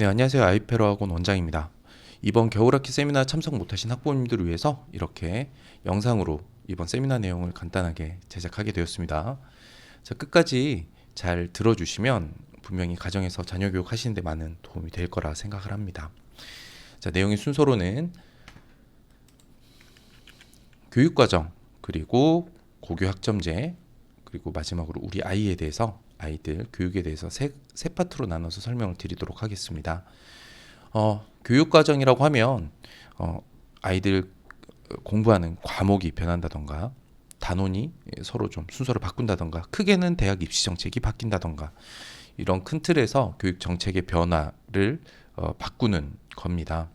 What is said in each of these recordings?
네, 안녕하세요. 아이페로 학원 원장입니다. 이번 겨울학기 세미나 참석 못하신 학부모님들을 위해서 이렇게 영상으로 이번 세미나 내용을 간단하게 제작하게 되었습니다. 자, 끝까지 잘 들어주시면 분명히 가정에서 자녀 교육 하시는 데 많은 도움이 될 거라 생각을 합니다. 자, 내용의 순서로는 교육과정, 그리고 고교 학점제, 그리고 마지막으로 우리 아이에 대해서 아이들 교육에 대해서 세 파트로 나눠서 설명을 드리도록 하겠습니다. 교육과정이라고 하면 아이들 공부하는 과목이 변한다던가 단원이 서로 좀 순서를 바꾼다던가 크게는 대학 입시 정책이 바뀐다던가 이런 큰 틀에서 교육 정책의 변화를 바꾸는 겁니다.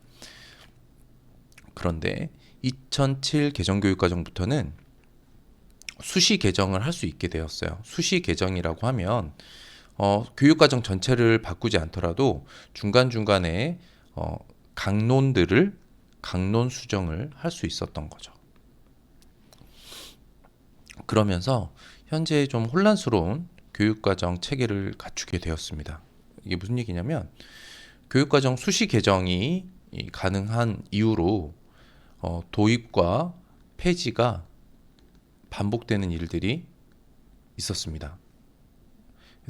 그런데 2007 개정교육과정부터는 수시 개정을 할 수 있게 되었어요. 수시 개정이라고 하면 교육과정 전체를 바꾸지 않더라도 중간중간에 강론 수정을 할 수 있었던 거죠. 그러면서 현재 좀 혼란스러운 교육과정 체계를 갖추게 되었습니다. 이게 무슨 얘기냐면 교육과정 수시 개정이 가능한 이유로 도입과 폐지가 반복되는 일들이 있었습니다.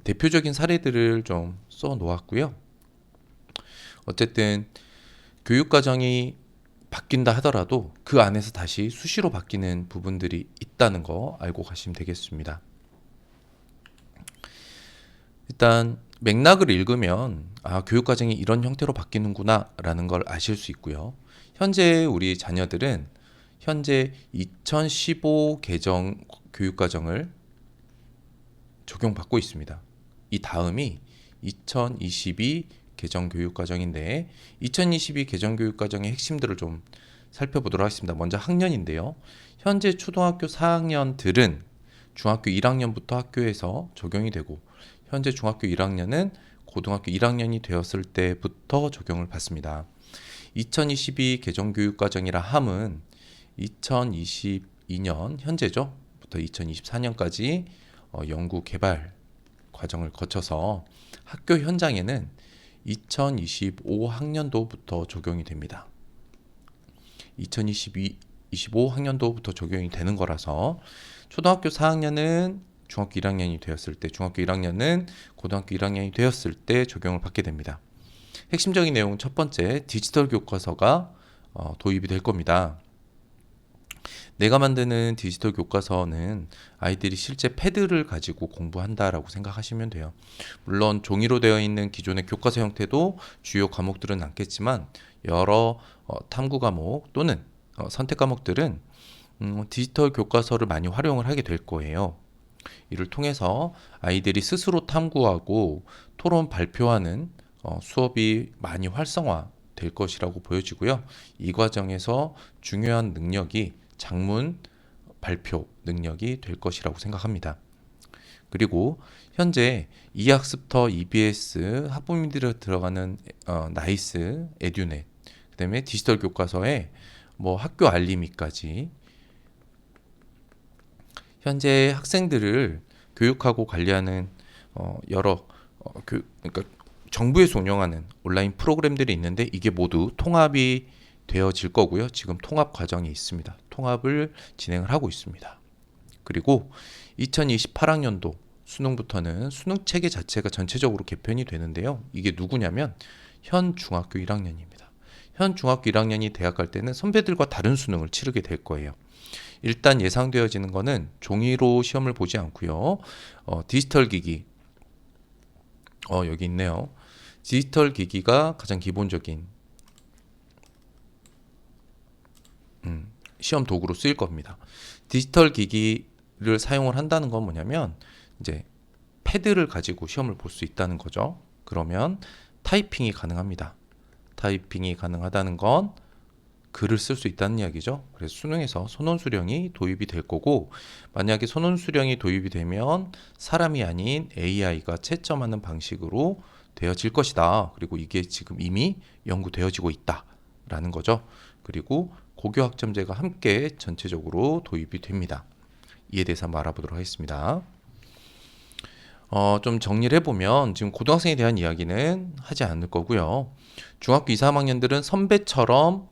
대표적인 사례들을 좀 써 놓았고요. 어쨌든 교육과정이 바뀐다 하더라도 그 안에서 다시 수시로 바뀌는 부분들이 있다는 거 알고 가시면 되겠습니다. 일단 맥락을 읽으면 교육과정이 이런 형태로 바뀌는구나 라는 걸 아실 수 있고요. 현재 우리 자녀들은 현재 2015 개정 교육과정을 적용받고 있습니다. 이 다음이 2022 개정 교육과정인데 2022 개정 교육과정의 핵심들을 좀 살펴보도록 하겠습니다. 먼저 학년인데요. 현재 초등학교 4학년들은 중학교 1학년부터 학교에서 적용이 되고 현재 중학교 1학년은 고등학교 1학년이 되었을 때부터 적용을 받습니다. 2022 개정 교육과정이라 함은 2022년 현재죠. 부터 2024년까지 연구 개발 과정을 거쳐서 학교 현장에는 2025학년도부터 적용이 됩니다. 2025학년도부터 적용이 되는 거라서 초등학교 4학년은 중학교 1학년이 되었을 때, 중학교 1학년은 고등학교 1학년이 되었을 때 적용을 받게 됩니다. 핵심적인 내용은 첫 번째, 디지털 교과서가 도입이 될 겁니다. 내가 만드는 디지털 교과서는 아이들이 실제 패드를 가지고 공부한다라고 생각하시면 돼요. 물론 종이로 되어 있는 기존의 교과서 형태도 주요 과목들은 남겠지만 여러 탐구 과목 또는 선택 과목들은 디지털 교과서를 많이 활용을 하게 될 거예요. 이를 통해서 아이들이 스스로 탐구하고 토론 발표하는 수업이 많이 활성화 될 것이라고 보여지고요. 이 과정에서 중요한 능력이 작문 발표 능력이 될 것이라고 생각합니다. 그리고 현재 이학습터, EBS, 학부모님들이 들어가는 나이스, 에듀넷, 그다음에 디지털 교과서에 학교 알림이까지 현재 학생들을 교육하고 관리하는 여러 그러니까 정부에서 운영하는 온라인 프로그램들이 있는데 이게 모두 통합이 되어질 거고요. 지금 통합 과정이 있습니다. 통합을 진행을 하고 있습니다. 그리고 2028학년도 수능부터는 수능 체계 자체가 전체적으로 개편이 되는데요. 이게 누구냐면 현 중학교 1학년입니다. 현 중학교 1학년이 대학 갈 때는 선배들과 다른 수능을 치르게 될 거예요. 일단 예상되어지는 거는 종이로 시험을 보지 않고요. 디지털 기기 여기 있네요. 디지털 기기가 가장 기본적인 시험 도구로 쓰일 겁니다. 디지털 기기를 사용을 한다는 건 뭐냐면 이제 패드를 가지고 시험을 볼 수 있다는 거죠. 그러면 타이핑이 가능합니다. 타이핑이 가능하다는 건 글을 쓸 수 있다는 이야기죠. 그래서 수능에서 손원수령이 도입이 될 거고 만약에 손원수령이 도입이 되면 사람이 아닌 AI가 채점하는 방식으로 되어질 것이다. 그리고 이게 지금 이미 연구되어지고 있다라는 거죠. 그리고 고교 학점제가 함께 전체적으로 도입이 됩니다. 이에 대해서 한번 알아보도록 하겠습니다. 좀 정리를 해보면 지금 고등학생에 대한 이야기는 하지 않을 거고요. 중학교 2, 3학년들은 선배처럼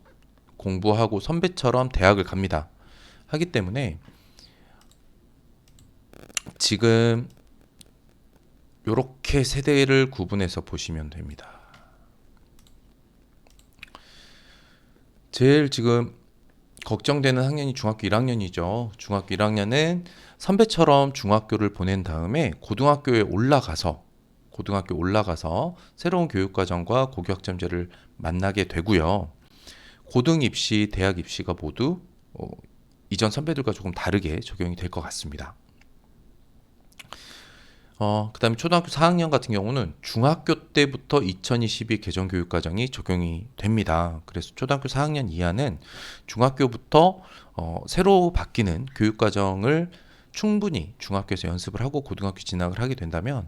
공부하고 선배처럼 대학을 갑니다. 하기 때문에 지금 이렇게 세대를 구분해서 보시면 됩니다. 제일 지금 걱정되는 학년이 중학교 1학년이죠. 중학교 1학년은 선배처럼 중학교를 보낸 다음에 고등학교에 올라가서 새로운 교육과정과 고교학점제를 만나게 되고요. 고등 입시, 대학 입시가 모두 이전 선배들과 조금 다르게 적용이 될 것 같습니다. 그다음에 초등학교 4학년 같은 경우는 중학교 때부터 2022 개정 교육과정이 적용이 됩니다. 그래서 초등학교 4학년 이하는 중학교부터 새로 바뀌는 교육과정을 충분히 중학교에서 연습을 하고 고등학교 진학을 하게 된다면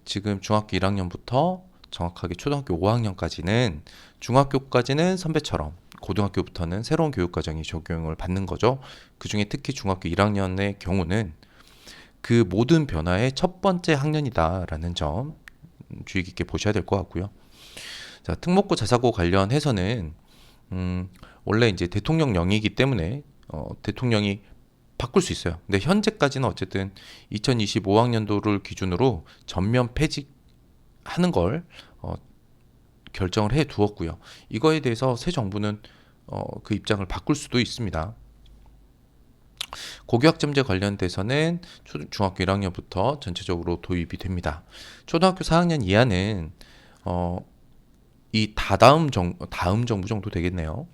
지금 중학교 1학년부터 정확하게 초등학교 5학년까지는 중학교까지는 선배처럼 고등학교부터는 새로운 교육과정이 적용을 받는 거죠. 그중에 특히 중학교 1학년의 경우는 그 모든 변화의 첫 번째 학년이다라는 점 주의 깊게 보셔야 될 것 같고요. 자, 특목고 자사고 관련해서는 원래 이제 대통령령이기 때문에 대통령이 바꿀 수 있어요. 근데 현재까지는 어쨌든 2025학년도를 기준으로 전면 폐지하는 걸 결정을 해 두었고요. 이거에 대해서 새 정부는 그 입장을 바꿀 수도 있습니다. 고교학점제 관련돼서는 중학교 1학년부터 전체적으로 도입이 됩니다. 초등학교 4학년 이하는 이 다음 정부 정도 되겠네요.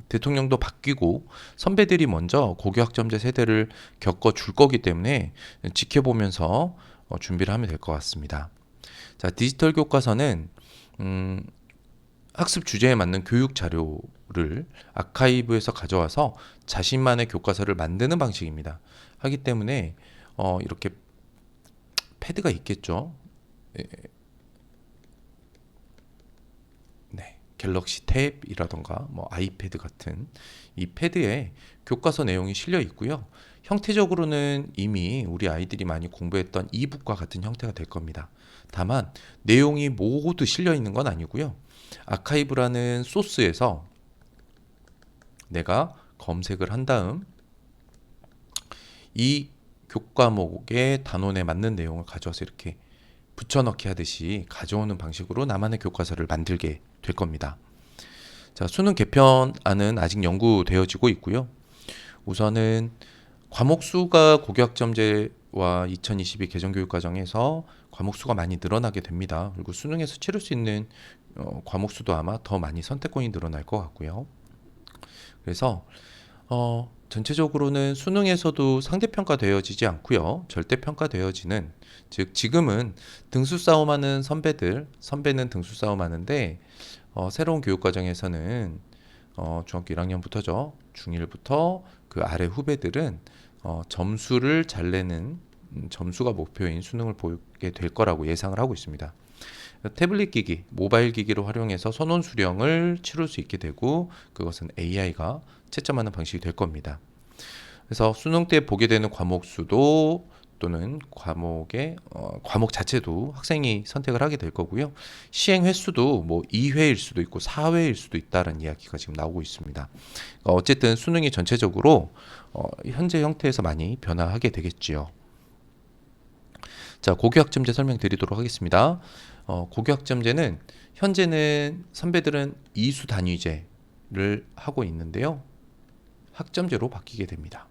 대통령도 바뀌고 선배들이 먼저 고교학점제 세대를 겪어줄 거기 때문에 지켜보면서 준비를 하면 될 것 같습니다. 자, 디지털 교과서는 학습 주제에 맞는 교육 자료를 아카이브에서 가져와서 자신만의 교과서를 만드는 방식입니다. 하기 때문에 이렇게 패드가 있겠죠. 네, 갤럭시 탭이라던가 뭐 아이패드 같은 이 패드에 교과서 내용이 실려 있고요. 형태적으로는 이미 우리 아이들이 많이 공부했던 이북과 같은 형태가 될 겁니다. 다만 내용이 모두 실려 있는 건 아니고요. 아카이브라는 소스에서 내가 검색을 한 다음 이 교과목의 단원에 맞는 내용을 가져와서 이렇게 붙여넣기 하듯이 가져오는 방식으로 나만의 교과서를 만들게 될 겁니다. 자, 수능 개편안은 아직 연구되어지고 있고요. 우선은 과목 수가 고교학점제와 2022 개정교육과정에서 과목 수가 많이 늘어나게 됩니다. 그리고 수능에서 치를 수 있는 과목 수도 아마 더 많이 선택권이 늘어날 것 같고요. 그래서 전체적으로는 수능에서도 상대평가되어지지 않고요. 절대평가되어지는, 즉 지금은 등수 싸움하는 선배는 등수 싸움하는데 새로운 교육과정에서는 중학교 1학년부터죠. 중1부터 그 아래 후배들은 점수를 잘 내는 점수가 목표인 수능을 보게 될 거라고 예상을 하고 있습니다. 태블릿 기기, 모바일 기기를 활용해서 선원 수령을 치룰 수 있게 되고 그것은 AI가 채점하는 방식이 될 겁니다. 그래서 수능 때 보게 되는 과목 수도 또는 과목 자체도 학생이 선택을 하게 될 거고요. 시행 횟수도 뭐 2회일 수도 있고 4회일 수도 있다는 이야기가 지금 나오고 있습니다. 어쨌든 수능이 전체적으로 현재 형태에서 많이 변화하게 되겠지요. 자, 고교학점제 설명드리도록 하겠습니다. 고교학점제는 현재는 선배들은 이수 단위제를 하고 있는데요. 학점제로 바뀌게 됩니다.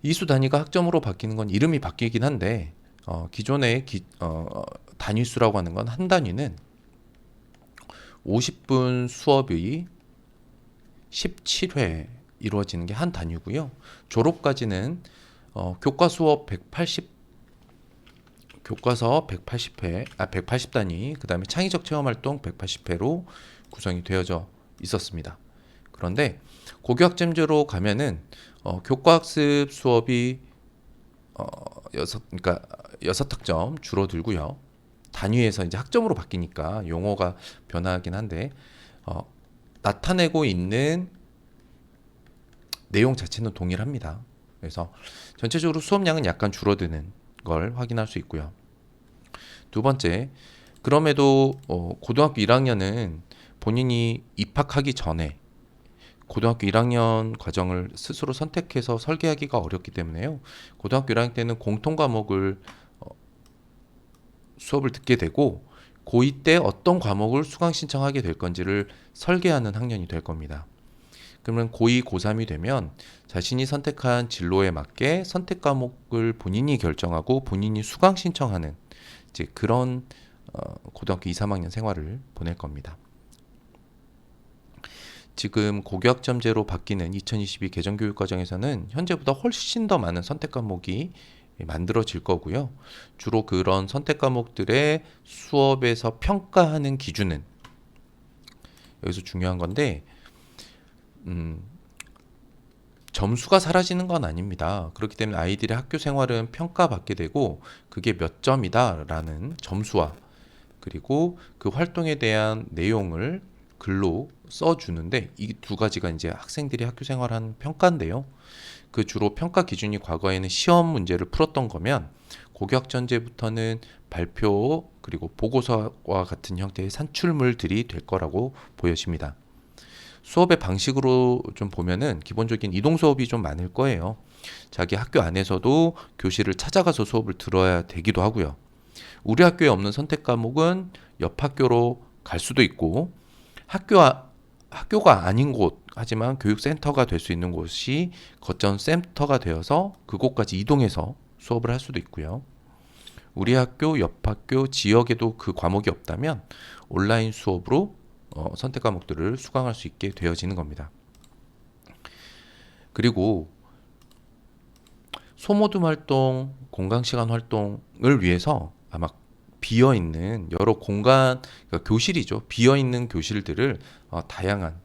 이수 단위가 학점으로 바뀌는 건 이름이 바뀌긴 한데 기존의 단위수라고 하는 건 한 단위는 50분 수업이 17회 이루어지는 게 한 단위고요. 졸업까지는 교과서 180단위, 그 다음에 창의적 체험활동 180회로 구성이 되어져 있었습니다. 그런데 고교학점제로 가면은 교과학습 수업이 6학점 줄어들고요. 단위에서 이제 학점으로 바뀌니까 용어가 변화하긴 한데 나타내고 있는 내용 자체는 동일합니다. 그래서 전체적으로 수업량은 약간 줄어드는 걸 확인할 수 있고요. 두 번째, 그럼에도 고등학교 1학년은 본인이 입학하기 전에 고등학교 1학년 과정을 스스로 선택해서 설계하기가 어렵기 때문에요. 고등학교 1학년 때는 공통 과목을 수업을 듣게 되고 고2 때 어떤 과목을 수강 신청하게 될 건지를 설계하는 학년이 될 겁니다. 그러면 고2, 고3이 되면 자신이 선택한 진로에 맞게 선택 과목을 본인이 결정하고 본인이 수강 신청하는 이제 그런 고등학교 2, 3학년 생활을 보낼 겁니다. 지금 고교학점제로 바뀌는 2022 개정교육과정에서는 현재보다 훨씬 더 많은 선택 과목이 만들어질 거고요. 주로 그런 선택 과목들의 수업에서 평가하는 기준은 여기서 중요한 건데 점수가 사라지는 건 아닙니다. 그렇기 때문에 아이들의 학교 생활은 평가받게 되고 그게 몇 점이다라는 점수와 그리고 그 활동에 대한 내용을 글로 써주는데 이 두 가지가 이제 학생들이 학교 생활한 평가인데요. 그 주로 평가 기준이 과거에는 시험 문제를 풀었던 거면 고교학점제부터는 발표 그리고 보고서와 같은 형태의 산출물들이 될 거라고 보여집니다. 수업의 방식으로 좀 보면은 기본적인 이동 수업이 좀 많을 거예요. 자기 학교 안에서도 교실을 찾아가서 수업을 들어야 되기도 하고요. 우리 학교에 없는 선택 과목은 옆 학교로 갈 수도 있고 학교가 아닌 곳 하지만 교육센터가 될 수 있는 곳이 거점 센터가 되어서 그곳까지 이동해서 수업을 할 수도 있고요. 우리 학교, 옆 학교, 지역에도 그 과목이 없다면 온라인 수업으로 선택 과목들을 수강할 수 있게 되어지는 겁니다. 그리고 소모둠 활동, 공강시간 활동을 위해서 아마 비어있는 여러 공간, 그러니까 교실이죠. 비어있는 교실들을 다양한,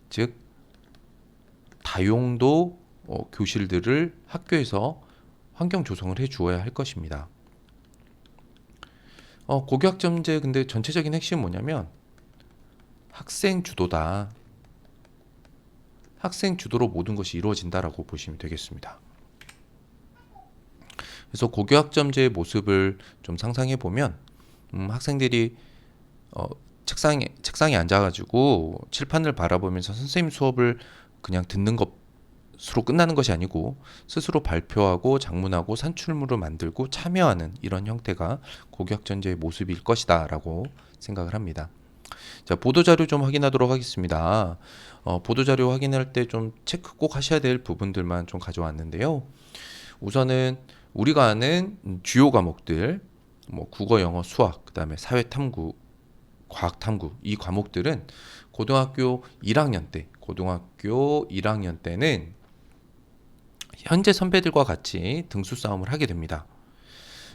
즉 다용도 교실들을 학교에서 환경 조성을 해 주어야 할 것입니다. 고교학점제 근데 전체적인 핵심은 뭐냐면 학생 주도다. 학생 주도로 모든 것이 이루어진다라고 보시면 되겠습니다. 그래서 고교학점제의 모습을 좀 상상해 보면 학생들이 책상에 앉아가지고 칠판을 바라보면서 선생님 수업을 그냥 듣는 것으로 끝나는 것이 아니고 스스로 발표하고 작문하고 산출물을 만들고 참여하는 이런 형태가 고교학점제의 모습일 것이다 라고 생각을 합니다. 자, 보도자료 좀 확인하도록 하겠습니다. 보도자료 확인할 때 좀 체크 꼭 하셔야 될 부분들만 좀 가져왔는데요. 우선은 우리가 아는 주요 과목들, 뭐 국어, 영어, 수학, 그다음에 사회탐구, 과학탐구 이 과목들은 고등학교 1학년 때는 현재 선배들과 같이 등수 싸움을 하게 됩니다.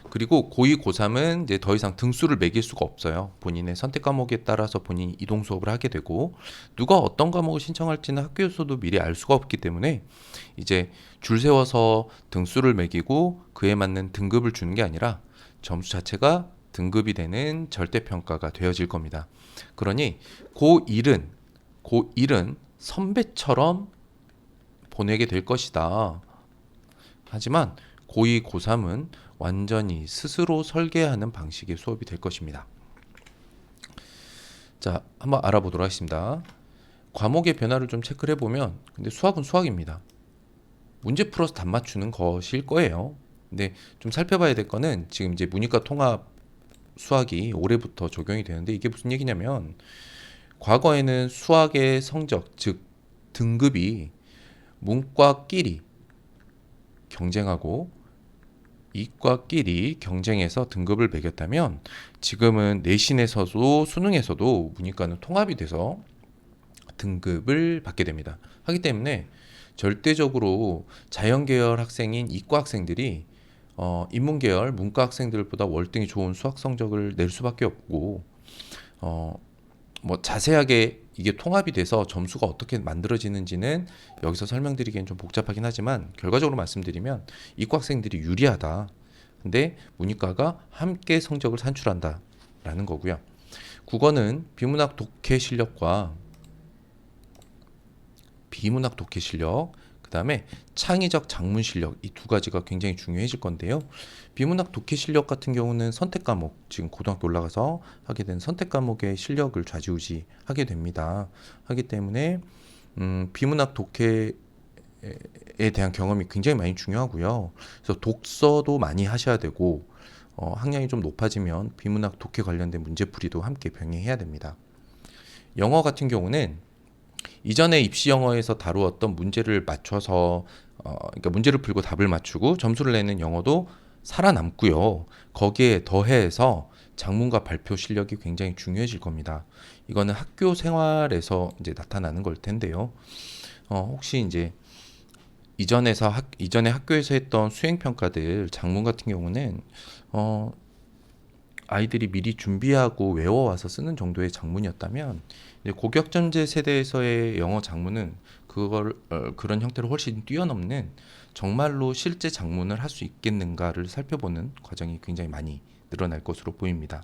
그리고 고2, 고3은 이제 더 이상 등수를 매길 수가 없어요. 본인의 선택 과목에 따라서 본인이 이동 수업을 하게 되고 누가 어떤 과목을 신청할지는 학교에서도 미리 알 수가 없기 때문에 이제 줄 세워서 등수를 매기고 그에 맞는 등급을 주는 게 아니라 점수 자체가 등급이 되는 절대평가가 되어질 겁니다. 그러니 고1은 선배처럼 보내게 될 것이다. 하지만 고2, 고3은 완전히 스스로 설계하는 방식의 수업이 될 것입니다. 자, 한번 알아보도록 하겠습니다. 과목의 변화를 좀 체크를 해보면 근데 수학은 수학입니다. 문제 풀어서 답 맞추는 것일 거예요. 근데 좀 살펴봐야 될 거는 지금 이제 문이과 통합 수학이 올해부터 적용이 되는데 이게 무슨 얘기냐면 과거에는 수학의 성적, 즉 등급이 문과끼리 경쟁하고 이과끼리 경쟁해서 등급을 매겼다면 지금은 내신에서도 수능에서도 문이과는 통합이 돼서 등급을 받게 됩니다. 하기 때문에 절대적으로 자연계열 학생인 이과 학생들이 인문계열 문과 학생들보다 월등히 좋은 수학 성적을 낼 수밖에 없고 뭐 자세하게 이게 통합이 돼서 점수가 어떻게 만들어지는지는 여기서 설명드리기엔 좀 복잡하긴 하지만 결과적으로 말씀드리면 이과 학생들이 유리하다. 근데 문이과가 함께 성적을 산출한다 라는 거고요. 국어는 비문학 독해 실력과 비문학 독해 실력, 그 그다음에 창의적 작문 실력, 이 두 가지가 굉장히 중요해질 건데요. 비문학 독해 실력 같은 경우는 선택 과목, 지금 고등학교 올라가서 하게 된 선택 과목의 실력을 좌지우지하게 됩니다. 하기 때문에 비문학 독해에 대한 경험이 굉장히 많이 중요하고요. 그래서 독서도 많이 하셔야 되고 학년이 좀 높아지면 비문학 독해 관련된 문제풀이도 함께 병행해야 됩니다. 영어 같은 경우는 이전에 입시 영어에서 다루었던 문제를 맞춰서 그러니까 문제를 풀고 답을 맞추고 점수를 내는 영어도 살아남고요. 거기에 더해서 작문과 발표 실력이 굉장히 중요해질 겁니다. 이거는 학교 생활에서 이제 나타나는 걸 텐데요. 혹시 이제 이전에 학교에서 했던 수행 평가들 작문 같은 경우는 아이들이 미리 준비하고 외워와서 쓰는 정도의 작문이었다면 이제 고교학점제 세대에서의 영어 작문은 그런 형태로 훨씬 뛰어넘는 정말로 실제 작문을 할 수 있겠는가를 살펴보는 과정이 굉장히 많이 늘어날 것으로 보입니다.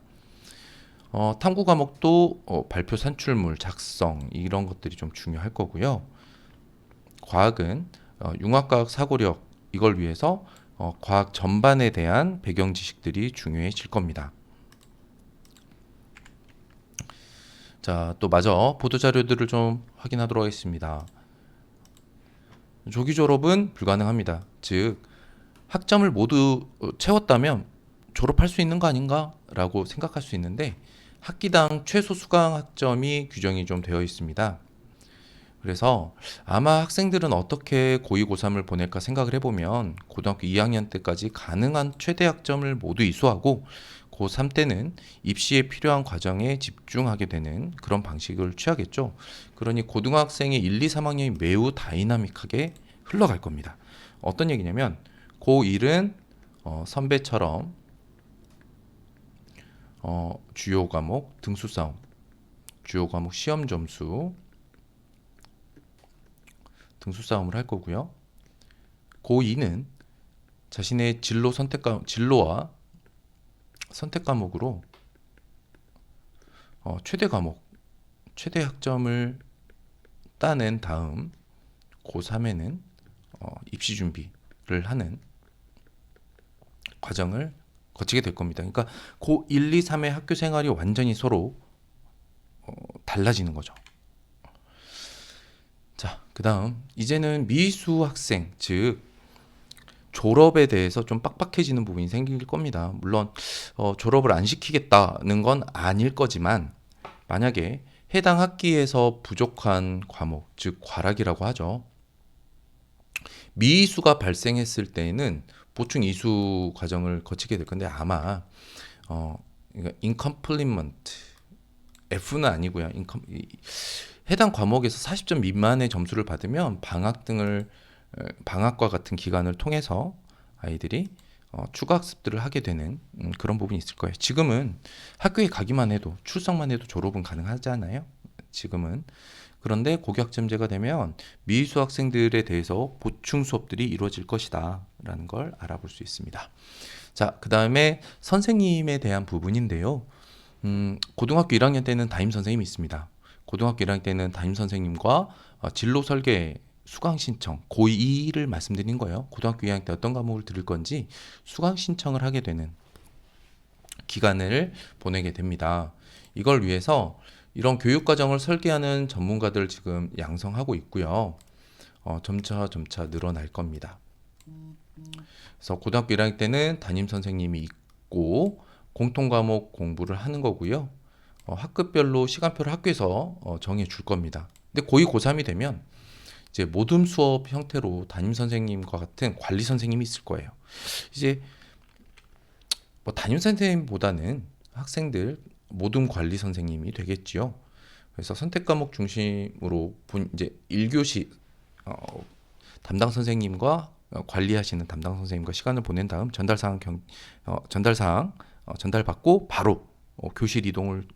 탐구 과목도 발표 산출물, 작성 이런 것들이 좀 중요할 거고요. 과학은 융합과학 사고력 이걸 위해서 과학 전반에 대한 배경 지식들이 중요해질 겁니다. 자, 또 마저 보도자료들을 좀 확인하도록 하겠습니다. 조기 졸업은 불가능합니다. 즉, 학점을 모두 채웠다면 졸업할 수 있는 거 아닌가? 라고 생각할 수 있는데 학기당 최소 수강 학점이 규정이 좀 되어 있습니다. 그래서 아마 학생들은 어떻게 고2, 고3을 보낼까 생각을 해보면 고등학교 2학년 때까지 가능한 최대 학점을 모두 이수하고 고3 때는 입시에 필요한 과정에 집중하게 되는 그런 방식을 취하겠죠. 그러니 고등학생의 1, 2, 3학년이 매우 다이나믹하게 흘러갈 겁니다. 어떤 얘기냐면 고1은 선배처럼 주요 과목 등수 싸움, 주요 과목 시험 점수 등수 싸움을 할 거고요. 고2는 자신의 진로와 선택 과목으로 최대 과목, 최대 학점을 따낸 다음 고3에는 입시 준비를 하는 과정을 거치게 될 겁니다. 그러니까 고1, 2, 3의 학교 생활이 완전히 서로 달라지는 거죠. 자, 그 다음 이제는 미수 학생, 즉 졸업에 대해서 좀 빡빡해지는 부분이 생길 겁니다. 물론 졸업을 안 시키겠다는 건 아닐 거지만 만약에 해당 학기에서 부족한 과목, 즉 과락이라고 하죠. 미수가 발생했을 때에는 보충 이수 과정을 거치게 될 건데 아마 incomplement F는 아니고요. 해당 과목에서 40점 미만의 점수를 받으면 방학과 같은 기간을 통해서 아이들이 추가 학습들을 하게 되는 그런 부분이 있을 거예요. 지금은 학교에 가기만 해도 출석만 해도 졸업은 가능하잖아요. 지금은. 그런데 고교학점제가 되면 미수 학생들에 대해서 보충 수업들이 이루어질 것이다 라는 걸 알아볼 수 있습니다. 자, 그 다음에 선생님에 대한 부분인데요. 고등학교 1학년 때는 담임 선생님이 있습니다. 고등학교 1학년 때는 담임 선생님과 진로 설계 수강 신청, 고2를 말씀드린 거예요. 고등학교 2학년 때 어떤 과목을 들을 건지 수강 신청을 하게 되는 기간을 보내게 됩니다. 이걸 위해서 이런 교육 과정을 설계하는 전문가들 지금 양성하고 있고요. 점차 늘어날 겁니다. 그래서 고등학교 1학년 때는 담임 선생님이 있고 공통 과목 공부를 하는 거고요. 학급별로 시간표를 학교에서 정해 줄 겁니다. 근데 고2, 고3이 되면 이제 모둠 수업 형태로 담임 선생님과 같은 관리 선생님이 있을 거예요. 이제 뭐 담임 선생님보다는 학생들 모둠 관리 선생님이 되겠지요. 그래서 선택 과목 중심으로 이제 1교시 담당 선생님과 관리하시는 담당 선생님과 시간을 보낸 다음 전달받고 바로 교실 이동을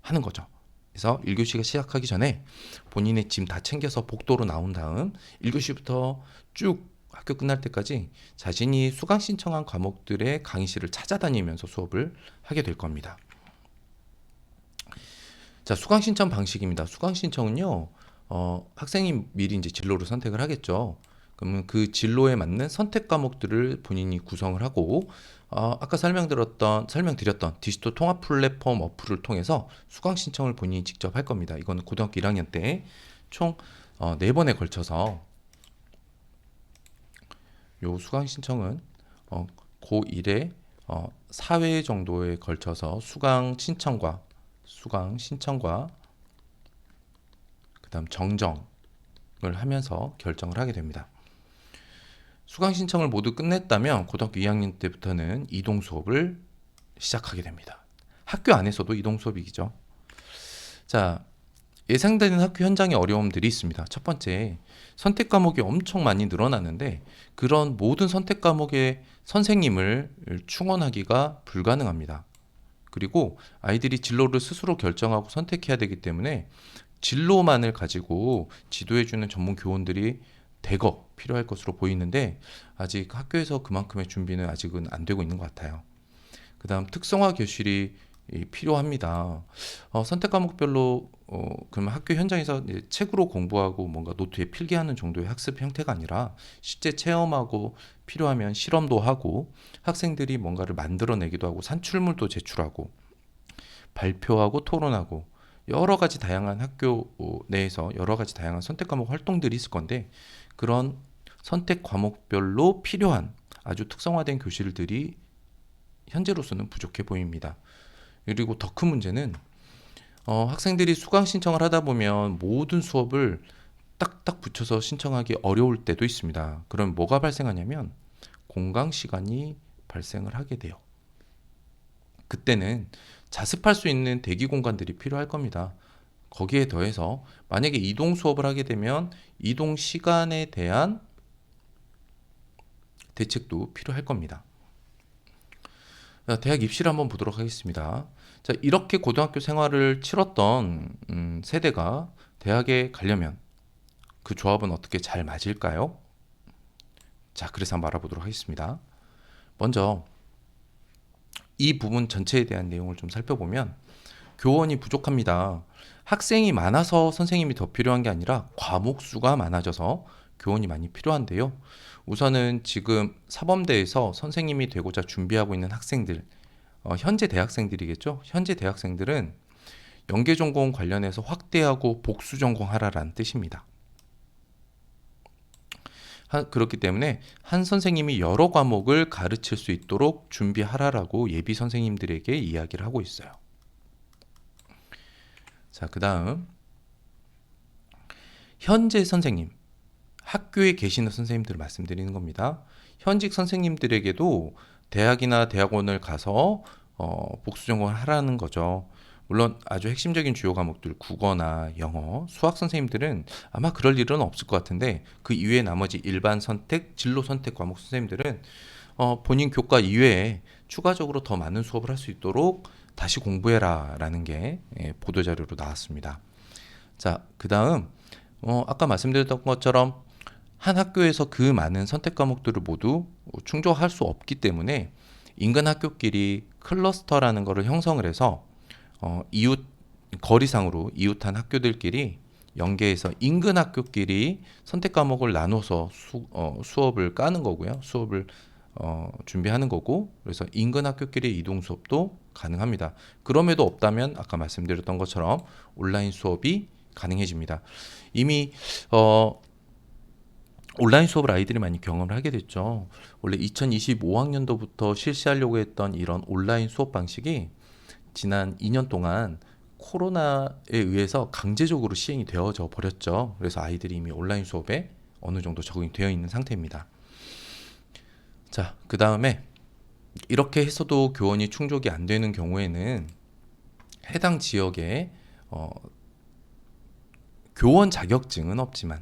하는 거죠. 그래서 1교시가 시작하기 전에 본인의 짐 다 챙겨서 복도로 나온 다음 1교시부터 쭉 학교 끝날 때까지 자신이 수강 신청한 과목들의 강의실을 찾아다니면서 수업을 하게 될 겁니다. 자, 수강 신청 방식입니다. 수강 신청은요, 학생이 미리 이제 진로를 선택을 하겠죠. 그러면 그 진로에 맞는 선택 과목들을 본인이 구성을 하고 아까 설명드렸던 디지털 통합 플랫폼 어플을 통해서 수강 신청을 본인이 직접 할 겁니다. 이거는 고등학교 1학년 때 총 4번에 걸쳐서 요 수강 신청은 고1에 4회 정도에 걸쳐서 수강 신청과 그다음 정정을 하면서 결정을 하게 됩니다. 수강 신청을 모두 끝냈다면 고등학교 2학년 때부터는 이동 수업을 시작하게 됩니다. 학교 안에서도 이동 수업이죠. 자, 예상되는 학교 현장의 어려움들이 있습니다. 첫 번째, 선택 과목이 엄청 많이 늘어나는데 그런 모든 선택 과목의 선생님을 충원하기가 불가능합니다. 그리고 아이들이 진로를 스스로 결정하고 선택해야 되기 때문에 진로만을 가지고 지도해주는 전문 교원들이 대거 필요할 것으로 보이는데 아직 학교에서 그만큼의 준비는 아직은 안 되고 있는 것 같아요. 그 다음 특성화 교실이 필요합니다. 선택 과목별로 그러면 학교 현장에서 이제 책으로 공부하고 뭔가 노트에 필기하는 정도의 학습 형태가 아니라 실제 체험하고 필요하면 실험도 하고 학생들이 뭔가를 만들어내기도 하고 산출물도 제출하고 발표하고 토론하고 여러 가지 다양한 학교 내에서 여러 가지 다양한 선택 과목 활동들이 있을 건데 그런 선택 과목별로 필요한 아주 특성화된 교실들이 현재로서는 부족해 보입니다. 그리고 더 큰 문제는 학생들이 수강 신청을 하다 보면 모든 수업을 딱딱 붙여서 신청하기 어려울 때도 있습니다. 그럼 뭐가 발생하냐면 공강 시간이 발생을 하게 돼요. 그때는 자습할 수 있는 대기 공간들이 필요할 겁니다. 거기에 더해서 만약에 이동 수업을 하게 되면 이동 시간에 대한 대책도 필요할 겁니다. 대학 입시를 한번 보도록 하겠습니다. 자, 이렇게 고등학교 생활을 치렀던 세대가 대학에 가려면 그 조합은 어떻게 잘 맞을까요? 자, 그래서 한번 알아보도록 하겠습니다. 먼저 이 부분 전체에 대한 내용을 좀 살펴보면 교원이 부족합니다. 학생이 많아서 선생님이 더 필요한 게 아니라 과목 수가 많아져서 교원이 많이 필요한데요. 우선은 지금 사범대에서 선생님이 되고자 준비하고 있는 학생들, 현재 대학생들이겠죠. 현재 대학생들은 연계 전공 관련해서 확대하고 복수 전공하라라는 뜻입니다. 그렇기 때문에 한 선생님이 여러 과목을 가르칠 수 있도록 준비하라라고 예비 선생님들에게 이야기를 하고 있어요. 자, 그 다음 현재 선생님, 학교에 계시는 선생님들을 말씀드리는 겁니다. 현직 선생님들에게도 대학이나 대학원을 가서 복수 전공을 하라는 거죠. 물론 아주 핵심적인 주요 과목들 국어나 영어, 수학 선생님들은 아마 그럴 일은 없을 것 같은데 그 이외에 나머지 일반 선택, 진로 선택 과목 선생님들은 본인 교과 이외에 추가적으로 더 많은 수업을 할 수 있도록 다시 공부해라 라는 게 보도자료로 나왔습니다. 자, 그 다음 아까 말씀드렸던 것처럼 한 학교에서 그 많은 선택 과목들을 모두 충족할 수 없기 때문에 인근 학교끼리 클러스터라는 것을 형성을 해서 이웃 거리상으로 이웃한 학교들끼리 연계해서 인근 학교끼리 선택 과목을 나눠서 수업을 까는 거고요. 수업을 준비하는 거고 그래서 인근 학교끼리 이동 수업도 가능합니다. 그럼에도 없다면 아까 말씀드렸던 것처럼 온라인 수업이 가능해집니다. 이미 온라인 수업을 아이들이 많이 경험을 하게 됐죠. 원래 2025학년도부터 실시하려고 했던 이런 온라인 수업 방식이 지난 2년 동안 코로나에 의해서 강제적으로 시행이 되어져 버렸죠. 그래서 아이들이 이미 온라인 수업에 어느 정도 적응이 되어 있는 상태입니다. 자, 그 다음에 이렇게 해서도 교원이 충족이 안 되는 경우에는 해당 지역에 교원 자격증은 없지만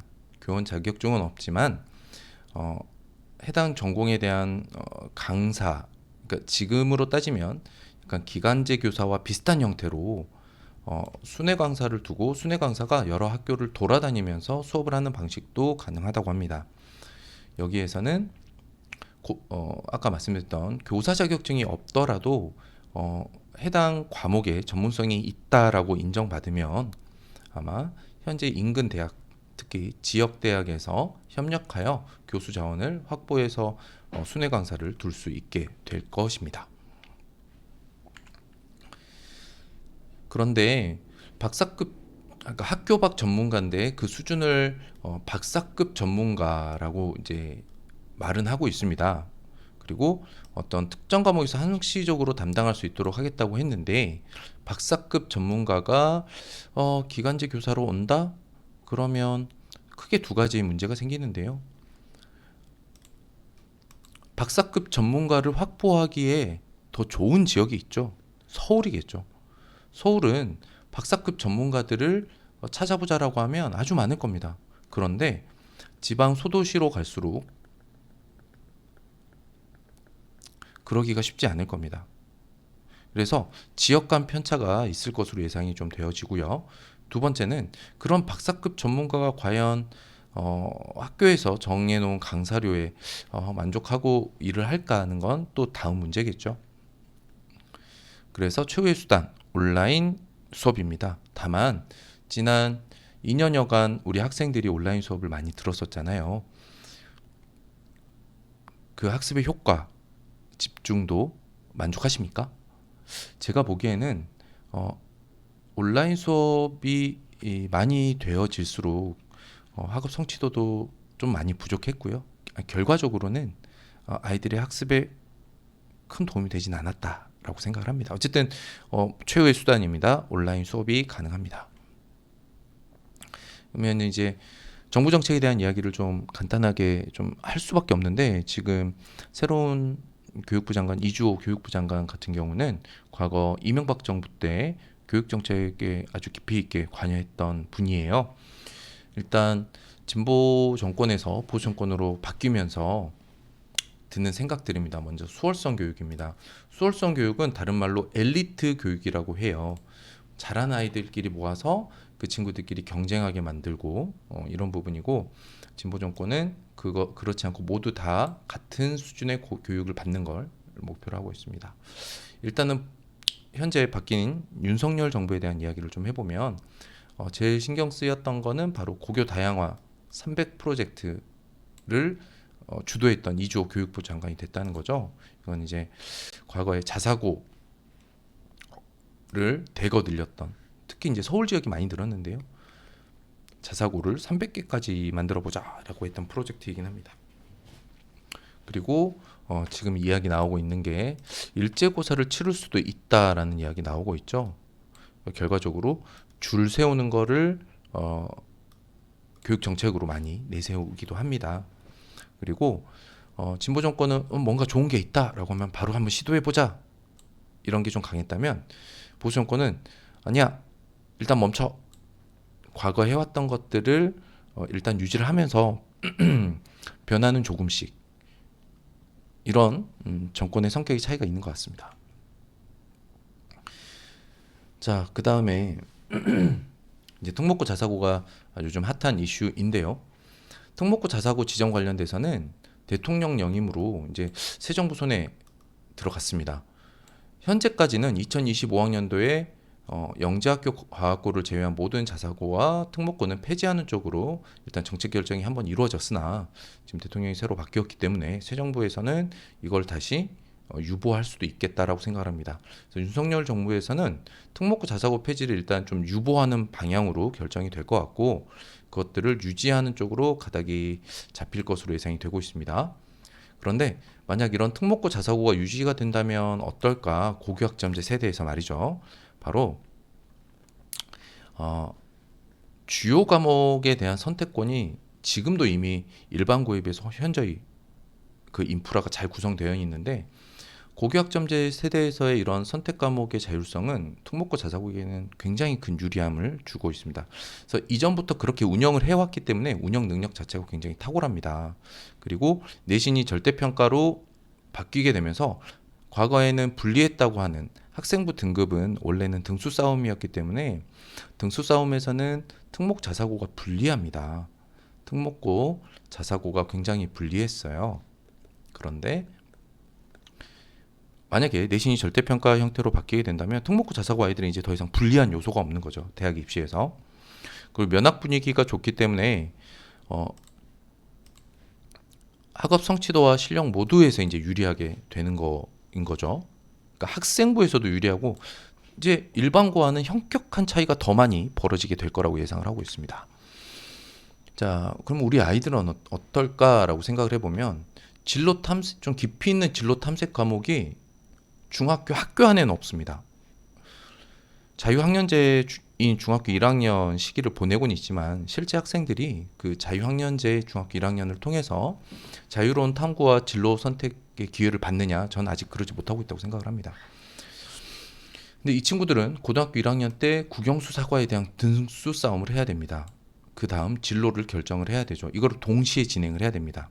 해당 전공에 대한 강사, 그러니까 지금으로 따지면 약간 기간제 교사와 비슷한 형태로 순회 강사를 두고 순회 강사가 여러 학교를 돌아다니면서 수업을 하는 방식도 가능하다고 합니다. 여기에서는 아까 말씀드렸던 교사 자격증이 없더라도 해당 과목에 전문성이 있다라고 인정받으면 아마 현재 인근 대학 특히 지역 대학에서 협력하여 교수 자원을 확보해서 순회 강사를 둘 수 있게 될 것입니다. 그런데 박사급, 그러니까 학교 밖 전문가인데 그 수준을 박사급 전문가라고 이제 말은 하고 있습니다. 그리고 어떤 특정 과목에서 항시적으로 담당할 수 있도록 하겠다고 했는데, 박사급 전문가가 기간제 교사로 온다? 그러면 크게 두 가지의 문제가 생기는데요. 박사급 전문가를 확보하기에 더 좋은 지역이 있죠. 서울이겠죠. 서울은 박사급 전문가들을 찾아보자라고 하면 아주 많을 겁니다. 그런데 지방 소도시로 갈수록 그러기가 쉽지 않을 겁니다. 그래서 지역 간 편차가 있을 것으로 예상이 좀 되어지고요. 두 번째는 그런 박사급 전문가가 과연 학교에서 정해놓은 강사료에 만족하고 일을 할까 하는 건 또 다음 문제겠죠. 그래서 최후의 수단, 온라인 수업입니다. 다만 지난 2년여간 우리 학생들이 온라인 수업을 많이 들었었잖아요. 그 학습의 효과, 집중도 만족하십니까? 제가 보기에는 온라인 수업이 많이 되어질수록 학업 성취도도 좀 많이 부족했고요. 결과적으로는 아이들의 학습에 큰 도움이 되진 않았다라고 생각을 합니다. 어쨌든 최후의 수단입니다. 온라인 수업이 가능합니다. 그러면 이제 정부 정책에 대한 이야기를 좀 간단하게 좀 할 수밖에 없는데, 지금 새로운 교육부 장관, 이주호 교육부 장관 같은 경우는 과거 이명박 정부 때 교육 정책에 아주 깊이 있게 관여했던 분이에요. 일단 진보 정권에서 보수 정권으로 바뀌면서 드는 생각들입니다. 먼저 수월성 교육입니다. 수월성 교육은 다른 말로 엘리트 교육이라고 해요. 잘하는 아이들끼리 모아서 그 친구들끼리 경쟁하게 만들고 이런 부분이고, 진보 정권은 그렇지 않고 모두 다 같은 수준의 교육을 받는 걸 목표로 하고 있습니다. 일단은 현재 바뀐 윤석열 정부에 대한 이야기를 좀 해보면, 제일 신경 쓰였던 거는 바로 고교 다양화 300 프로젝트를 주도했던 이주호 교육부 장관이 됐다는 거죠. 이건 이제 과거에 자사고를 대거 늘렸던, 특히 이제 서울 지역이 많이 늘었는데요. 자사고를 300개까지 만들어 보자라고 했던 프로젝트이긴 합니다. 그리고 지금 이야기 나오고 있는 게 일제고사를 치를 수도 있다라는 이야기 나오고 있죠. 결과적으로 줄 세우는 거를 교육 정책으로 많이 내세우기도 합니다. 그리고 진보 정권은 뭔가 좋은 게 있다라고 하면 바로 한번 시도해 보자, 이런 게 좀 강했다면, 보수 정권은 아니야, 일단 멈춰, 과거 해왔던 것들을 일단 유지를 하면서 변화는 조금씩, 이런 정권의 성격의 차이가 있는 것 같습니다. 자, 그 다음에 이제 특목고 자사고가 요즘 핫한 이슈인데요. 특목고 자사고 지정 관련돼서는 대통령 영임으로 이제 새 정부 손에 들어갔습니다. 현재까지는 2025학년도에 영재학교 과학고를 제외한 모든 자사고와 특목고는 폐지하는 쪽으로 일단 정책 결정이 한번 이루어졌으나, 지금 대통령이 새로 바뀌었기 때문에 새 정부에서는 이걸 다시 유보할 수도 있겠다라고 생각을 합니다. 그래서 윤석열 정부에서는 특목고 자사고 폐지를 일단 좀 유보하는 방향으로 결정이 될 것 같고, 그것들을 유지하는 쪽으로 가닥이 잡힐 것으로 예상이 되고 있습니다. 그런데 만약 이런 특목고 자사고가 유지가 된다면 어떨까? 고교학점제 세대에서 말이죠. 바로 주요 과목에 대한 선택권이 지금도 이미 일반고에 비해서 현저히 그 인프라가 잘 구성되어 있는데, 고교학점제 세대에서의 이런 선택 과목의 자율성은 특목고 자사고에게는 굉장히 큰 유리함을 주고 있습니다. 그래서 이전부터 그렇게 운영을 해왔기 때문에 운영 능력 자체가 굉장히 탁월합니다. 그리고 내신이 절대평가로 바뀌게 되면서, 과거에는 불리했다고 하는 학생부 등급은 원래는 등수 싸움이었기 때문에 등수 싸움에서는 특목 자사고가 불리합니다. 특목고 자사고가 굉장히 불리했어요. 그런데 만약에 내신이 절대평가 형태로 바뀌게 된다면 특목고 자사고 아이들은 이제 더 이상 불리한 요소가 없는 거죠. 대학 입시에서. 그리고 면학 분위기가 좋기 때문에 학업 성취도와 실력 모두에서 이제 유리하게 되는 거인 거죠. 그러니까 학생부에서도 유리하고 이제 일반고와는 현격한 차이가 더 많이 벌어지게 될 거라고 예상을 하고 있습니다. 자, 그럼 우리 아이들은 어떨까라고 생각을 해보면 진로 탐색, 좀 깊이 있는 진로 탐색 과목이 중학교 학교 안에는 없습니다. 자유학년제인 중학교 1학년 시기를 보내고는 있지만 실제 학생들이 그 자유학년제 중학교 1학년을 통해서 자유로운 탐구와 진로 선택의 기회를 받느냐, 저는 아직 그러지 못하고 있다고 생각을 합니다. 근데 이 친구들은 고등학교 1학년 때 국영수 사과에 대한 등수 싸움을 해야 됩니다. 그 다음 진로를 결정을 해야 되죠. 이걸 동시에 진행을 해야 됩니다.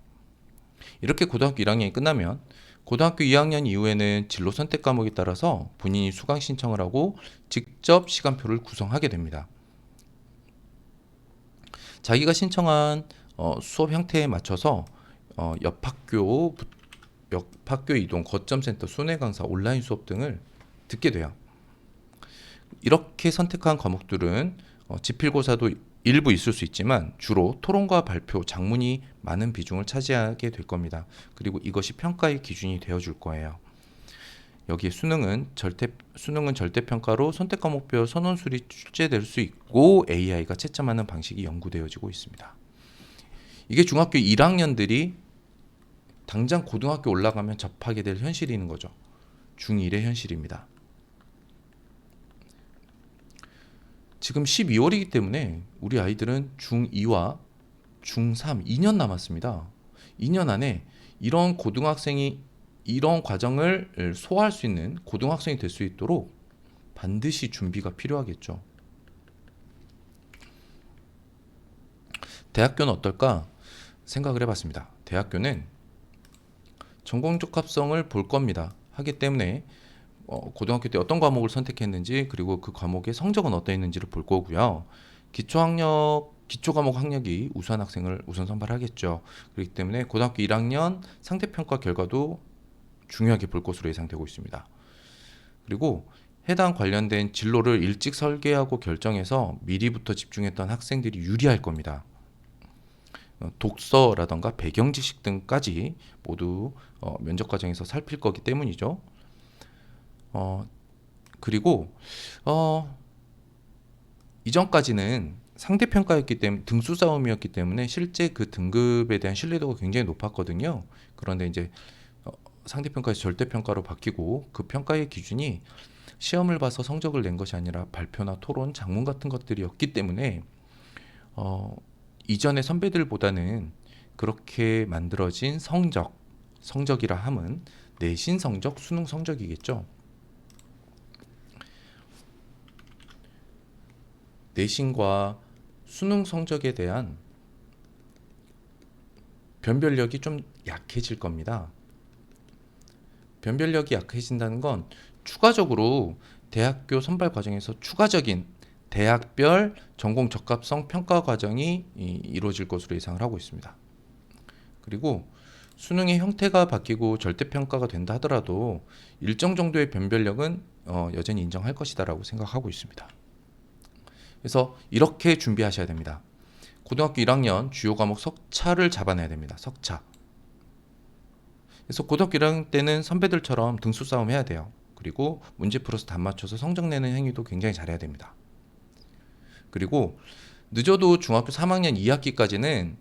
이렇게 고등학교 1학년이 끝나면 고등학교 2학년 이후에는 진로 선택 과목에 따라서 본인이 수강 신청을 하고 직접 시간표를 구성하게 됩니다. 자기가 신청한 수업 형태에 맞춰서 옆 학교 이동, 거점센터, 순회 강사, 온라인 수업 등을 듣게 돼요. 이렇게 선택한 과목들은 지필고사도 일부 있을 수 있지만 주로 토론과 발표, 작문이 많은 비중을 차지하게 될 겁니다. 그리고 이것이 평가의 기준이 되어줄 거예요. 여기에 수능은 절대평가로 선택과목별 선원술이 출제될 수 있고 AI가 채점하는 방식이 연구되어지고 있습니다. 이게 중학교 1학년들이 당장 고등학교 올라가면 접하게 될 현실이 있는 거죠. 중1의 현실입니다. 지금 12월이기 때문에 우리 아이들은 중2와 중3 2년 남았습니다. 2년 안에 이런 고등학생이 이런 과정을 소화할 수 있는 고등학생이 될 수 있도록 반드시 준비가 필요하겠죠. 대학교는 어떨까 생각을 해봤습니다. 대학교는 전공적 합성을 볼 겁니다. 하기 때문에 고등학교 때 어떤 과목을 선택했는지 그리고 그 과목의 성적은 어떠했는지를 볼 거고요. 기초과목 학력이 우수한 학생을 우선 선발하겠죠. 그렇기 때문에 고등학교 1학년 상대평가 결과도 중요하게 볼 것으로 예상되고 있습니다. 그리고 해당 관련된 진로를 일찍 설계하고 결정해서 미리부터 집중했던 학생들이 유리할 겁니다. 독서라던가 배경 지식 등까지 모두 면접 과정에서 살필 거기 때문이죠. 그리고 이전까지는 상대평가였기 때문에 등수 싸움이었기 때문에 실제 그 등급에 대한 신뢰도가 굉장히 높았거든요. 그런데 이제 상대평가에서 절대평가로 바뀌고 그 평가의 기준이 시험을 봐서 성적을 낸 것이 아니라 발표나 토론, 작문 같은 것들이었기 때문에 이전의 선배들보다는 그렇게 만들어진 성적이라 함은 내신 성적, 수능 성적이겠죠. 내신과 수능 성적에 대한 변별력이 좀 약해질 겁니다. 변별력이 약해진다는 건 추가적으로 대학교 선발 과정에서 추가적인 대학별 전공 적합성 평가 과정이 이루어질 것으로 예상을 하고 있습니다. 그리고 수능의 형태가 바뀌고 절대평가가 된다 하더라도 일정 정도의 변별력은 여전히 인정할 것이다라고 생각하고 있습니다. 그래서 이렇게 준비하셔야 됩니다. 고등학교 1학년 주요 과목 석차를 잡아내야 됩니다. 석차. 그래서 고등학교 1학년 때는 선배들처럼 등수 싸움 해야 돼요. 그리고 문제 풀어서 답 맞춰서 성적 내는 행위도 굉장히 잘해야 됩니다. 그리고 늦어도 중학교 3학년 2학기까지는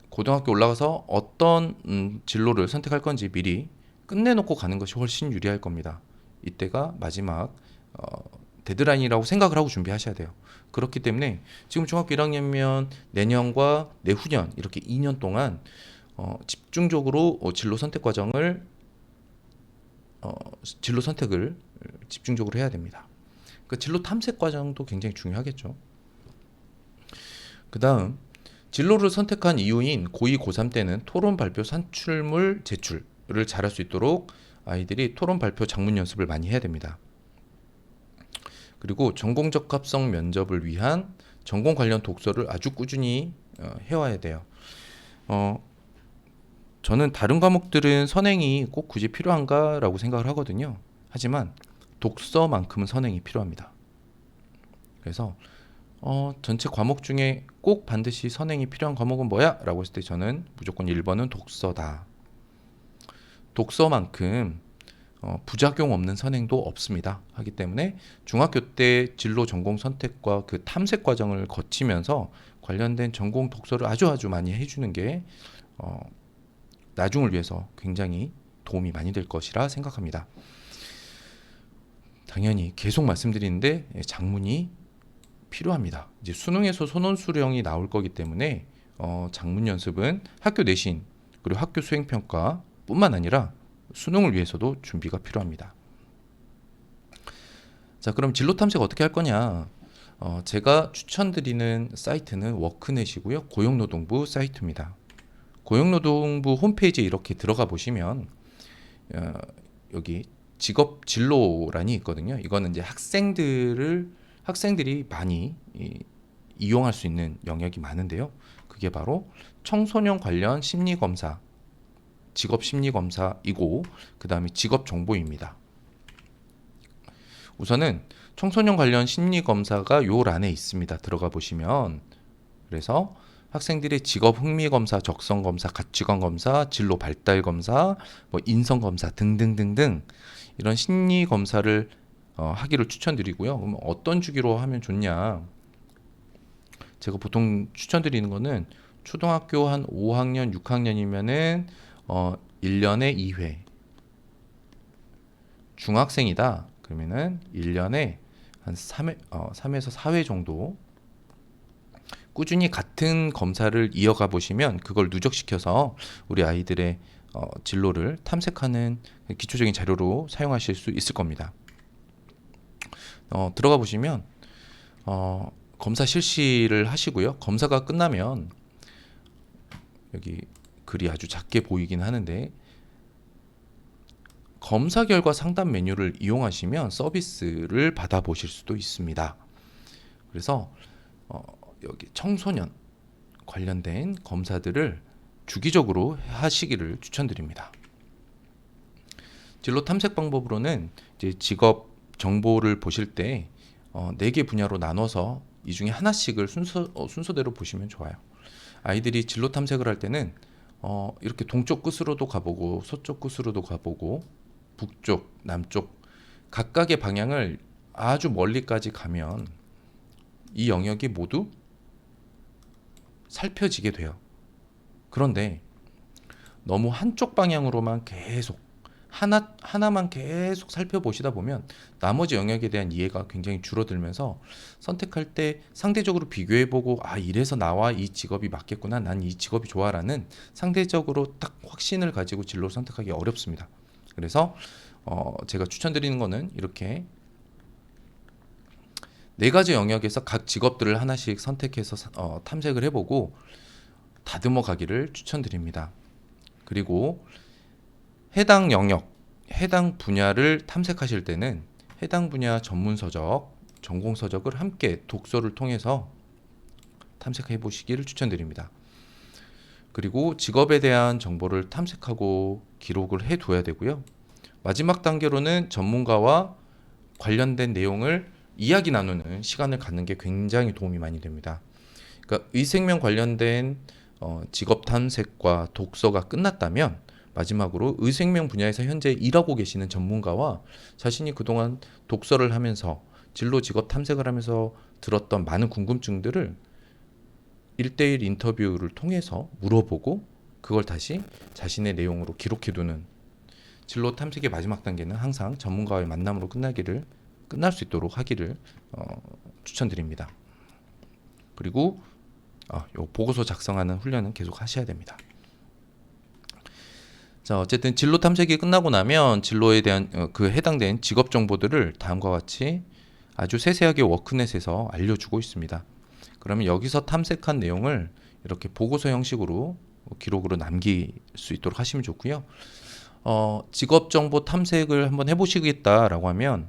고등학교 올라가서 어떤 진로를 선택할 건지 미리 끝내놓고 가는 것이 훨씬 유리할 겁니다. 이때가 마지막 데드라인이라고 생각을 하고 준비하셔야 돼요. 그렇기 때문에 지금 중학교 1학년이면 내년과 내후년 이렇게 2년 동안 집중적으로 진로 선택을 집중적으로 해야 됩니다. 그 진로 탐색 과정도 굉장히 중요하겠죠. 그 다음 진로를 선택한 이유인 고2, 고3 때는 토론, 발표, 산출물 제출을 잘할 수 있도록 아이들이 토론, 발표, 작문 연습을 많이 해야 됩니다. 그리고 전공 적합성 면접을 위한 전공 관련 독서를 아주 꾸준히 해와야 돼요. 저는 다른 과목들은 선행이 꼭 굳이 필요한가라고 생각을 하거든요. 하지만 독서만큼은 선행이 필요합니다. 그래서 전체 과목 중에 꼭 반드시 선행이 필요한 과목은 뭐야? 라고 했을 때 저는 무조건 1번은 독서다. 독서만큼 부작용 없는 선행도 없습니다. 하기 때문에 중학교 때 진로 전공 선택과 그 탐색 과정을 거치면서 관련된 전공 독서를 아주 많이 해주는 게 나중을 위해서 굉장히 도움이 많이 될 것이라 생각합니다. 당연히 계속 말씀드리는데 장문이 필요합니다. 이제 수능에서 선원 수령이 나올 거기 때문에 장문 연습은 학교 내신 그리고 학교 수행 평가뿐만 아니라 수능을 위해서도 준비가 필요합니다. 자, 그럼 진로 탐색 어떻게 할 거냐? 제가 추천드리는 사이트는 워크넷이고요. 고용노동부 사이트입니다. 고용노동부 홈페이지에 이렇게 들어가 보시면 여기 직업 진로란이 있거든요. 이거는 이제 학생들이 많이 이용할 수 있는 영역이 많은데요. 그게 바로 청소년 관련 심리검사, 직업 심리검사이고 그 다음에 직업 정보입니다. 우선은 청소년 관련 심리검사가 요 란에 있습니다. 들어가 보시면 그래서 학생들의 직업 흥미검사, 적성검사, 가치관검사, 진로 발달검사, 뭐 인성검사 등등등등 이런 심리검사를 하기를 추천드리고요. 그럼 어떤 주기로 하면 좋냐? 제가 보통 추천드리는 거는 초등학교 한 5학년, 6학년이면은 1년에 2회. 중학생이다. 그러면은 1년에 한 3에서 4회 정도 꾸준히 같은 검사를 이어가 보시면 그걸 누적시켜서 우리 아이들의 진로를 탐색하는 기초적인 자료로 사용하실 수 있을 겁니다. 들어가 보시면 검사 실시를 하시고요. 검사가 끝나면 여기 글이 아주 작게 보이긴 하는데 검사 결과 상담 메뉴를 이용하시면 서비스를 받아보실 수도 있습니다. 그래서 여기 청소년 관련된 검사들을 주기적으로 하시기를 추천드립니다. 진로 탐색 방법으로는 이제 직업 정보를 보실 때 4개 분야로 나눠서 이 중에 하나씩을 순서대로 보시면 좋아요. 아이들이 진로 탐색을 할 때는 이렇게 동쪽 끝으로도 가보고 서쪽 끝으로도 가보고 북쪽, 남쪽 각각의 방향을 아주 멀리까지 가면 이 영역이 모두 살펴지게 돼요. 그런데 너무 한쪽 방향으로만 계속 하나만 계속 살펴보시다 보면 나머지 영역에 대한 이해가 굉장히 줄어들면서 선택할 때 상대적으로 비교해보고 이래서 나와 이 직업이 맞겠구나, 난 이 직업이 좋아라는 상대적으로 딱 확신을 가지고 진로를 선택하기 어렵습니다. 그래서 제가 추천드리는 거는 이렇게 4가지 영역에서 각 직업들을 하나씩 선택해서 탐색을 해보고 다듬어 가기를 추천드립니다. 그리고 해당 영역, 해당 분야를 탐색하실 때는 해당 분야 전문 서적, 전공 서적을 함께 독서를 통해서 탐색해 보시기를 추천드립니다. 그리고 직업에 대한 정보를 탐색하고 기록을 해 둬야 되고요. 마지막 단계로는 전문가와 관련된 내용을 이야기 나누는 시간을 갖는 게 굉장히 도움이 많이 됩니다. 그러니까 의생명 관련된 직업 탐색과 독서가 끝났다면 마지막으로 의생명 분야에서 현재 일하고 계시는 전문가와 자신이 그동안 독서를 하면서 진로 직업 탐색을 하면서 들었던 많은 궁금증들을 1대1 인터뷰를 통해서 물어보고 그걸 다시 자신의 내용으로 기록해두는 진로 탐색의 마지막 단계는 항상 전문가와의 만남으로 끝날 수 있도록 하기를 추천드립니다. 그리고 요 보고서 작성하는 훈련은 계속 하셔야 됩니다. 자, 어쨌든 진로 탐색이 끝나고 나면 진로에 대한 그 해당된 직업 정보들을 다음과 같이 아주 세세하게 워크넷에서 알려주고 있습니다. 그러면 여기서 탐색한 내용을 이렇게 보고서 형식으로 기록으로 남길 수 있도록 하시면 좋고요. 직업 정보 탐색을 한번 해보시겠다라고 하면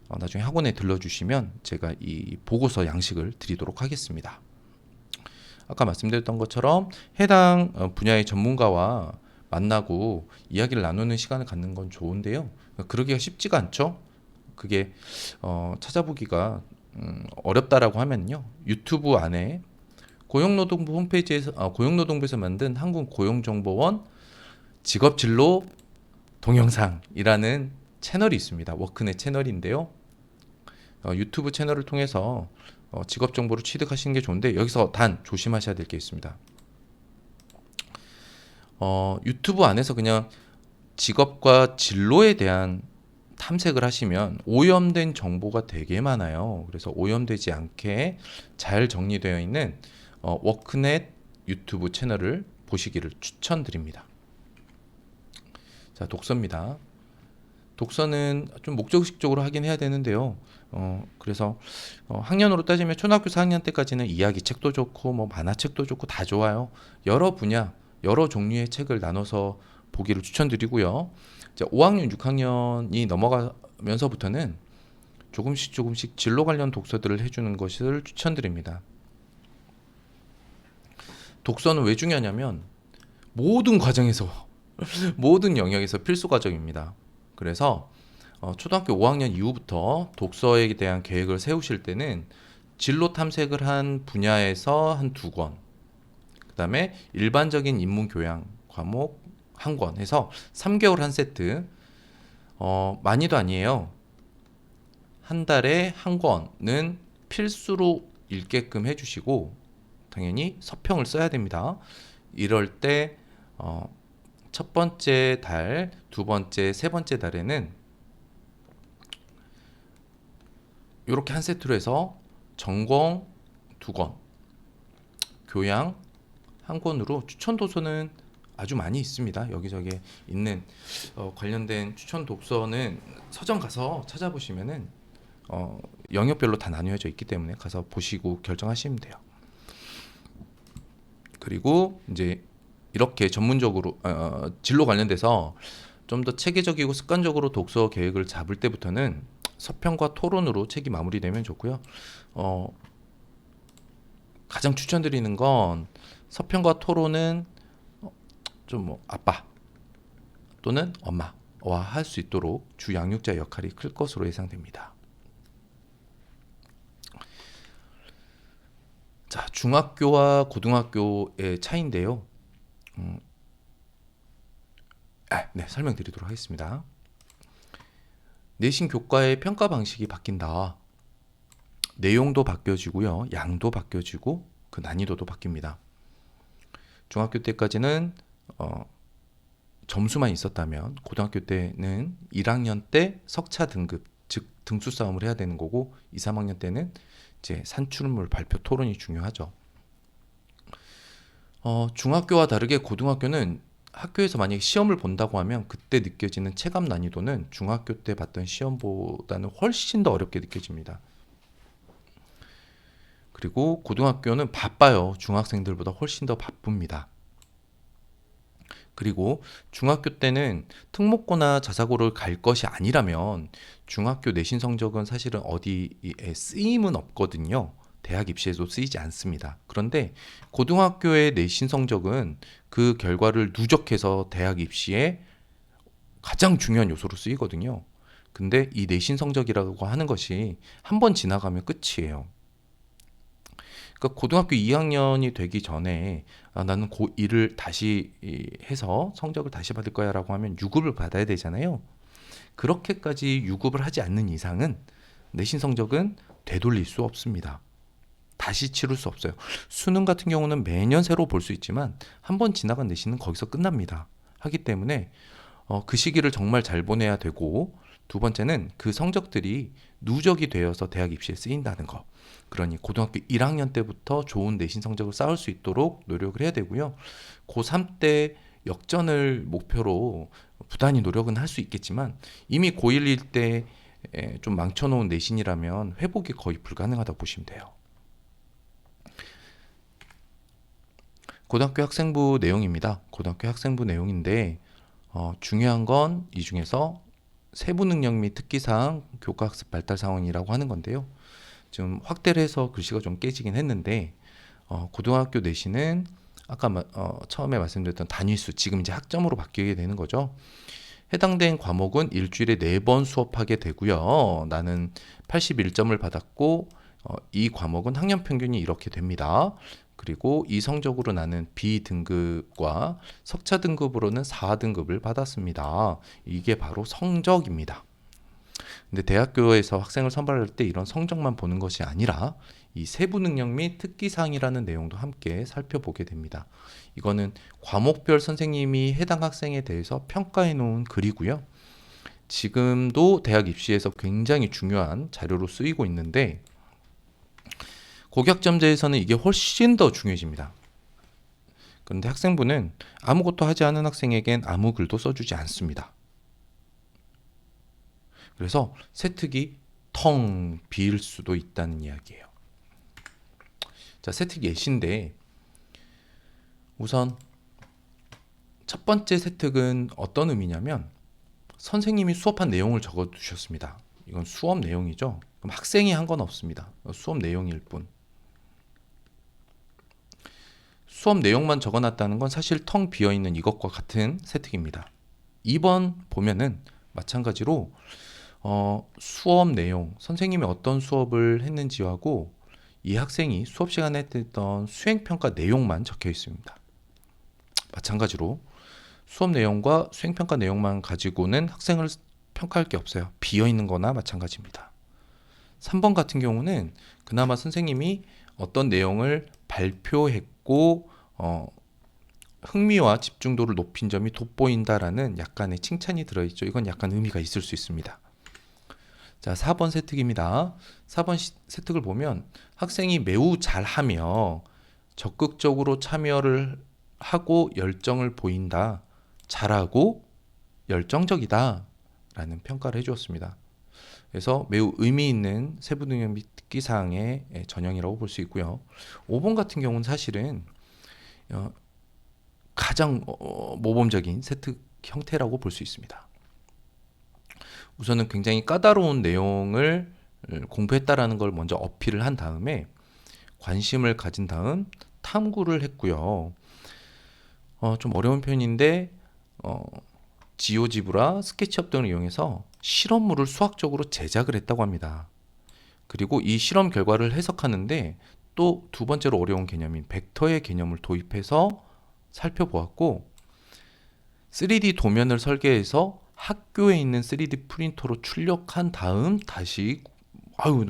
나중에 학원에 들러주시면 제가 이 보고서 양식을 드리도록 하겠습니다. 아까 말씀드렸던 것처럼 해당 분야의 전문가와 만나고 이야기를 나누는 시간을 갖는 건 좋은데요. 그러기가 쉽지가 않죠. 그게 찾아보기가 어렵다라고 하면요. 유튜브 안에 고용노동부 홈페이지에서 고용노동부에서 만든 한국고용정보원 직업진로 동영상이라는 채널이 있습니다. 워크넷 채널인데요. 유튜브 채널을 통해서 직업 정보를 취득하시는 게 좋은데 여기서 단 조심하셔야 될 게 있습니다. 유튜브 안에서 그냥 직업과 진로에 대한 탐색을 하시면 오염된 정보가 되게 많아요. 그래서 오염되지 않게 잘 정리되어 있는 워크넷 유튜브 채널을 보시기를 추천드립니다. 자, 독서입니다. 독서는 좀 목적식적으로 하긴 해야 되는데요. 그래서 학년으로 따지면 초등학교 4학년 때까지는 이야기 책도 좋고 뭐 만화책도 좋고 다 좋아요. 여러 분야, 여러 종류의 책을 나눠서 보기를 추천드리고요. 이제 5학년, 6학년이 넘어가면서부터는 조금씩 진로 관련 독서들을 해주는 것을 추천드립니다. 독서는 왜 중요하냐면 모든 과정에서 모든 영역에서 필수 과정입니다. 그래서 초등학교 5학년 이후부터 독서에 대한 계획을 세우실 때는 진로 탐색을 한 분야에서 한 2권, 그 다음에 일반적인 인문교양 과목 1권 해서 3개월 한 세트, 많이도 아니에요. 한 달에 1권은 필수로 읽게끔 해주시고 당연히 서평을 써야 됩니다. 이럴 때 첫 번째 달, 두 번째, 세 번째 달에는 이렇게 한 세트로 해서 전공 2권, 교양 1권으로 추천 도서는 아주 많이 있습니다. 여기저기 있는 관련된 추천 독서는 서점 가서 찾아보시면은 영역별로 다 나뉘어져 있기 때문에 가서 보시고 결정하시면 돼요. 그리고 이제 이렇게 전문적으로 진로 관련돼서 좀 더 체계적이고 습관적으로 독서 계획을 잡을 때부터는 서평과 토론으로 책이 마무리되면 좋고요. 가장 추천드리는 건 서평과 토론은 좀 뭐 아빠 또는 엄마와 할 수 있도록 주 양육자 역할이 클 것으로 예상됩니다. 자, 중학교와 고등학교의 차이인데요. 네, 설명드리도록 하겠습니다. 내신 교과의 평가 방식이 바뀐다. 내용도 바뀌어지고요. 양도 바뀌어지고 그 난이도도 바뀝니다. 중학교 때까지는 점수만 있었다면 고등학교 때는 1학년 때 석차 등급, 즉 등수 싸움을 해야 되는 거고 2, 3학년 때는 이제 산출물 발표 토론이 중요하죠. 중학교와 다르게 고등학교는 학교에서 만약에 시험을 본다고 하면 그때 느껴지는 체감 난이도는 중학교 때 봤던 시험보다는 훨씬 더 어렵게 느껴집니다. 그리고 고등학교는 바빠요. 중학생들보다 훨씬 더 바쁩니다. 그리고 중학교 때는 특목고나 자사고를 갈 것이 아니라면 중학교 내신 성적은 사실은 어디에 쓰임은 없거든요. 대학 입시에도 쓰이지 않습니다. 그런데 고등학교의 내신 성적은 그 결과를 누적해서 대학 입시에 가장 중요한 요소로 쓰이거든요. 근데 이 내신 성적이라고 하는 것이 한 번 지나가면 끝이에요. 그러니까 고등학교 2학년이 되기 전에 나는 고1을 다시 해서 성적을 다시 받을 거야 라고 하면 유급을 받아야 되잖아요. 그렇게까지 유급을 하지 않는 이상은 내신 성적은 되돌릴 수 없습니다. 다시 치를 수 없어요. 수능 같은 경우는 매년 새로 볼 수 있지만 한 번 지나간 내신은 거기서 끝납니다. 하기 때문에 그 시기를 정말 잘 보내야 되고, 두 번째는 그 성적들이 누적이 되어서 대학 입시에 쓰인다는 거. 그러니 고등학교 1학년 때부터 좋은 내신 성적을 쌓을 수 있도록 노력을 해야 되고요. 고3 때 역전을 목표로 부단히 노력은 할 수 있겠지만 이미 고1일 때 좀 망쳐놓은 내신이라면 회복이 거의 불가능하다고 보시면 돼요. 고등학교 학생부 내용입니다. 고등학교 학생부 내용인데 중요한 건 이 중에서 세부 능력 및 특기사항, 교과학습 발달 상황이라고 하는 건데요. 지금 확대를 해서 글씨가 좀 깨지긴 했는데 고등학교 내신은 아까 처음에 말씀드렸던 단위수, 지금 이제 학점으로 바뀌게 되는 거죠. 해당된 과목은 일주일에 4번 수업하게 되고요. 나는 81점을 받았고 이 과목은 학년 평균이 이렇게 됩니다. 그리고 이 성적으로 나는 B등급과 석차 등급으로는 4등급을 받았습니다. 이게 바로 성적입니다. 근데 대학교에서 학생을 선발할 때 이런 성적만 보는 것이 아니라 이 세부 능력 및 특기사항이라는 내용도 함께 살펴보게 됩니다. 이거는 과목별 선생님이 해당 학생에 대해서 평가해 놓은 글이고요. 지금도 대학 입시에서 굉장히 중요한 자료로 쓰이고 있는데 고교학점제에서는 이게 훨씬 더 중요해집니다. 그런데 학생부는 아무것도 하지 않은 학생에겐 아무 글도 써주지 않습니다. 그래서 세특이 텅 비일 수도 있다는 이야기예요. 자, 세특 예시인데 우선 첫 번째 세특은 어떤 의미냐면 선생님이 수업한 내용을 적어 두셨습니다. 이건 수업 내용이죠. 그럼 학생이 한 건 없습니다. 수업 내용일 뿐. 수업 내용만 적어놨다는 건 사실 텅 비어있는 이것과 같은 세특입니다. 2번 보면은 마찬가지로 수업 내용, 선생님이 어떤 수업을 했는지하고 이 학생이 수업 시간에 했던 수행평가 내용만 적혀 있습니다. 마찬가지로 수업 내용과 수행평가 내용만 가지고는 학생을 평가할 게 없어요. 비어있는 거나 마찬가지입니다. 3번 같은 경우는 그나마 선생님이 어떤 내용을 발표했고 흥미와 집중도를 높인 점이 돋보인다라는 약간의 칭찬이 들어있죠. 이건 약간 의미가 있을 수 있습니다. 자, 4번 세특입니다. 4번 세특을 보면 학생이 매우 잘하며 적극적으로 참여를 하고 열정을 보인다. 잘하고 열정적이다. 라는 평가를 해주었습니다. 그래서 매우 의미 있는 세부 능력 및 특기사항의 전형이라고 볼 수 있고요. 5번 같은 경우는 사실은 가장 모범적인 세특 형태라고 볼 수 있습니다. 우선은 굉장히 까다로운 내용을 공부했다라는 걸 먼저 어필을 한 다음에 관심을 가진 다음 탐구를 했고요. 좀 어려운 표현인데 지오지브라, 스케치업 등을 이용해서 실험물을 수학적으로 제작을 했다고 합니다. 그리고 이 실험 결과를 해석하는데 또 두 번째로 어려운 개념인 벡터의 개념을 도입해서 살펴보았고 3D 도면을 설계해서 학교에 있는 3D 프린터로 출력한 다음 다시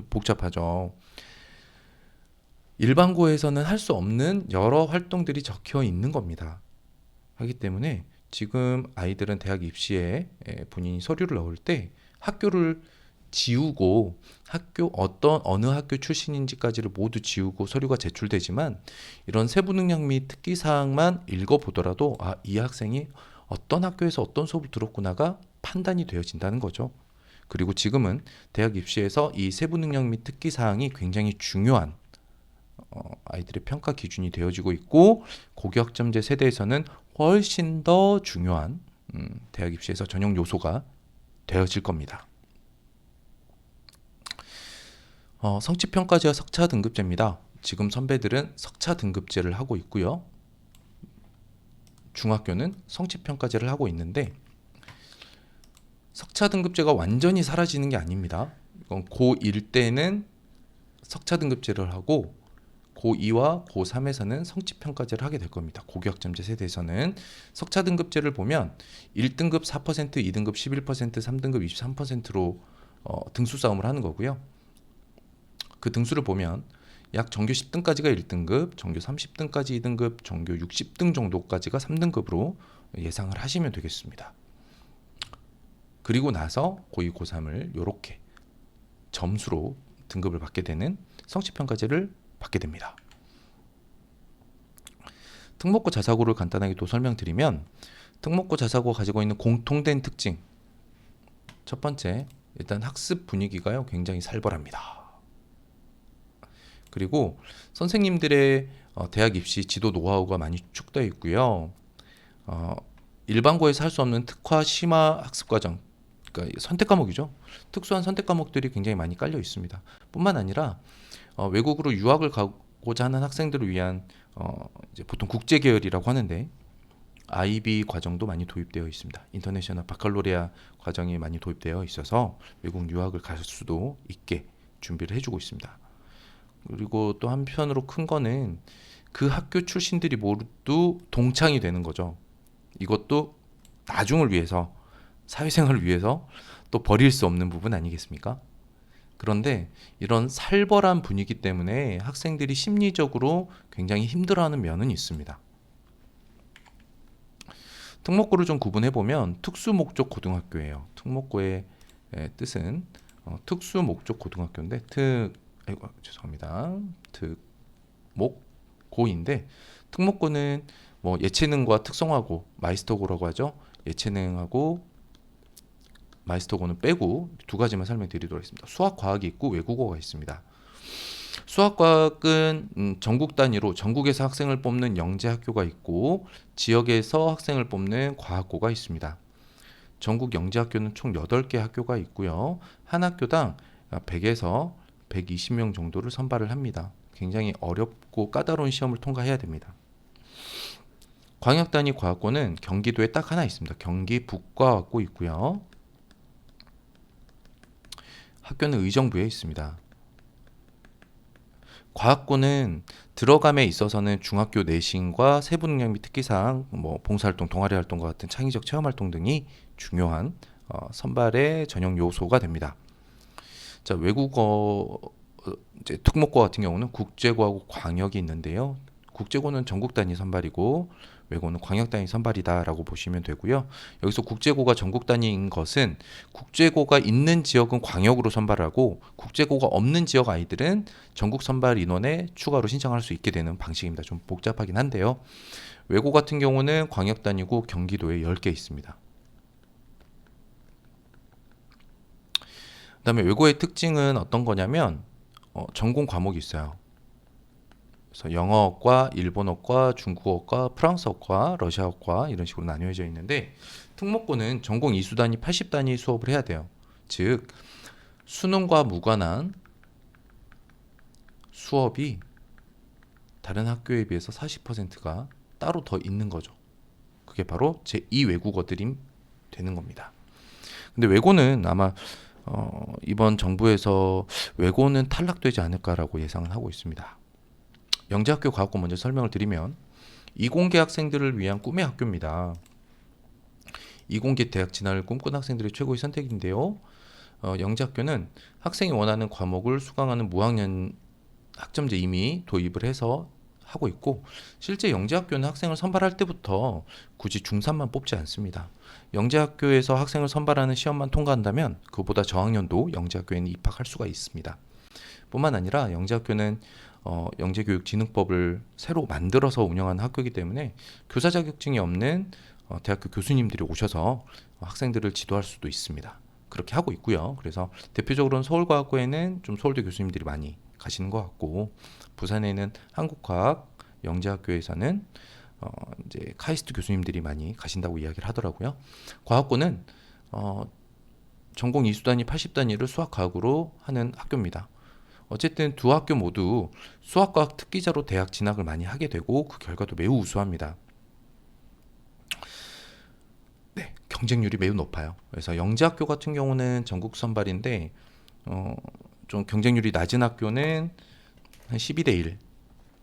복잡하죠. 일반고에서는 할 수 없는 여러 활동들이 적혀 있는 겁니다. 하기 때문에 지금 아이들은 대학 입시에 본인이 서류를 넣을 때 학교를 지우고 어느 학교 출신인지까지를 모두 지우고 서류가 제출되지만 이런 세부 능력 및 특기 사항만 읽어보더라도 이 학생이 어떤 학교에서 어떤 수업을 들었구나가 판단이 되어진다는 거죠. 그리고 지금은 대학 입시에서 이 세부 능력 및 특기 사항이 굉장히 중요한 아이들의 평가 기준이 되어지고 있고 고교학점제 세대에서는 훨씬 더 중요한 대학 입시에서 전형 요소가 되어질 겁니다. 성취평가제와 석차 등급제입니다. 지금 선배들은 석차 등급제를 하고 있고요. 중학교는 성취평가제를 하고 있는데 석차 등급제가 완전히 사라지는 게 아닙니다. 이건 고1 때는 석차 등급제를 하고 고2와 고3에서는 성취평가제를 하게 될 겁니다. 고교학점제 세대에서는 석차 등급제를 보면 1등급 4%, 2등급 11%, 3등급 23%로 등수 싸움을 하는 거고요. 그 등수를 보면 약 정규 10등까지가 1등급, 정규 30등까지 2등급, 정규 60등 정도까지가 3등급으로 예상을 하시면 되겠습니다. 그리고 나서 고2, 고3을 이렇게 점수로 등급을 받게 되는 성취평가제를 받게 됩니다. 특목고 자사고를 간단하게 또 설명드리면 특목고 자사고가 가지고 있는 공통된 특징 첫 번째, 일단 학습 분위기가요 굉장히 살벌합니다. 그리고 선생님들의 대학 입시 지도 노하우가 많이 축되어 있고요. 일반고에서 할 수 없는 특화 심화 학습 과정, 그러니까 선택 과목이죠. 특수한 선택 과목들이 굉장히 많이 깔려 있습니다. 뿐만 아니라 외국으로 유학을 가고자 하는 학생들을 위한 이제 보통 국제 계열이라고 하는데 IB 과정도 많이 도입되어 있습니다. 인터내셔널 바칼로레아 과정이 많이 도입되어 있어서 외국 유학을 갈 수도 있게 준비를 해주고 있습니다. 그리고 또 한편으로 큰 거는 그 학교 출신들이 모두 동창이 되는 거죠. 이것도 나중을 위해서, 사회생활을 위해서 또 버릴 수 없는 부분 아니겠습니까? 그런데 이런 살벌한 분위기 때문에 학생들이 심리적으로 굉장히 힘들어하는 면은 있습니다. 특목고를 좀 구분해 보면 특수목적 고등학교예요. 특목고의 뜻은 특수목적 고등학교인데 죄송합니다. 특목고인데, 특목고는 뭐 예체능과 특성화고, 마이스터고라고 하죠. 예체능하고 마이스터고는 빼고 두 가지만 설명드리도록 하겠습니다. 수학, 과학이 있고 외국어가 있습니다. 수학과학은 전국 단위로 전국에서 학생을 뽑는 영재학교가 있고 지역에서 학생을 뽑는 과학고가 있습니다. 전국 영재학교는 총 8개 학교가 있고요. 한 학교당 100에서 120명 정도를 선발을 합니다. 굉장히 어렵고 까다로운 시험을 통과해야 됩니다. 광역 단위 과학고는 경기도에 딱 하나 있습니다. 경기 북과학고 있고요. 학교는 의정부에 있습니다. 과학고는 들어감에 있어서는 중학교 내신과 세부 능력 및 특기사항, 뭐 봉사활동, 동아리 활동과 같은 창의적 체험 활동 등이 중요한 선발의 전형 요소가 됩니다. 자, 외국어 이제 특목고 같은 경우는 국제고하고 광역이 있는데요. 국제고는 전국 단위 선발이고 외고는 광역 단위 선발이다라고 보시면 되고요. 여기서 국제고가 전국 단위인 것은 국제고가 있는 지역은 광역으로 선발하고 국제고가 없는 지역 아이들은 전국 선발 인원에 추가로 신청할 수 있게 되는 방식입니다. 좀 복잡하긴 한데요. 외고 같은 경우는 광역 단위고 경기도에 10개 있습니다. 그다음에 외고의 특징은 어떤 거냐면 전공 과목이 있어요. 그래서 영어과, 일본어과, 중국어과, 프랑스어과, 러시아어과 이런 식으로 나뉘어져 있는데 특목고는 전공 2수단위 80단위 수업을 해야 돼요. 즉 수능과 무관한 수업이 다른 학교에 비해서 40%가 따로 더 있는 거죠. 그게 바로 제2 외국어들이 되는 겁니다. 근데 외고는 아마 이번 정부에서 외고는 탈락되지 않을까라고 예상을 하고 있습니다. 영재학교 과학고 먼저 설명을 드리면 이공계 학생들을 위한 꿈의 학교입니다. 이공계 대학 진학을 꿈꾸는 학생들의 최고의 선택인데요. 영재학교는 학생이 원하는 과목을 수강하는 무학년 학점제 이미 도입을 해서 하고 있고 실제 영재학교는 학생을 선발할 때부터 굳이 중3만 뽑지 않습니다. 영재학교에서 학생을 선발하는 시험만 통과한다면 그보다 저학년도 영재학교에는 입학할 수가 있습니다. 뿐만 아니라 영재학교는 영재교육진흥법을 새로 만들어서 운영하는 학교이기 때문에 교사 자격증이 없는 대학교 교수님들이 오셔서 학생들을 지도할 수도 있습니다. 그렇게 하고 있고요. 그래서 대표적으로는 서울과학고에는 좀 서울대 교수님들이 많이 가시는 것 같고 부산에는 한국과학 영재학교에서는 이제 카이스트 교수님들이 많이 가신다고 이야기를 하더라고요. 과학고는 전공 2수단위 80단위를 수학과학으로 하는 학교입니다. 어쨌든 두 학교 모두 수학과학 특기자로 대학 진학을 많이 하게 되고 그 결과도 매우 우수합니다. 네, 경쟁률이 매우 높아요. 그래서 영재학교 같은 경우는 전국 선발인데 좀 경쟁률이 낮은 학교는 한 12대 1,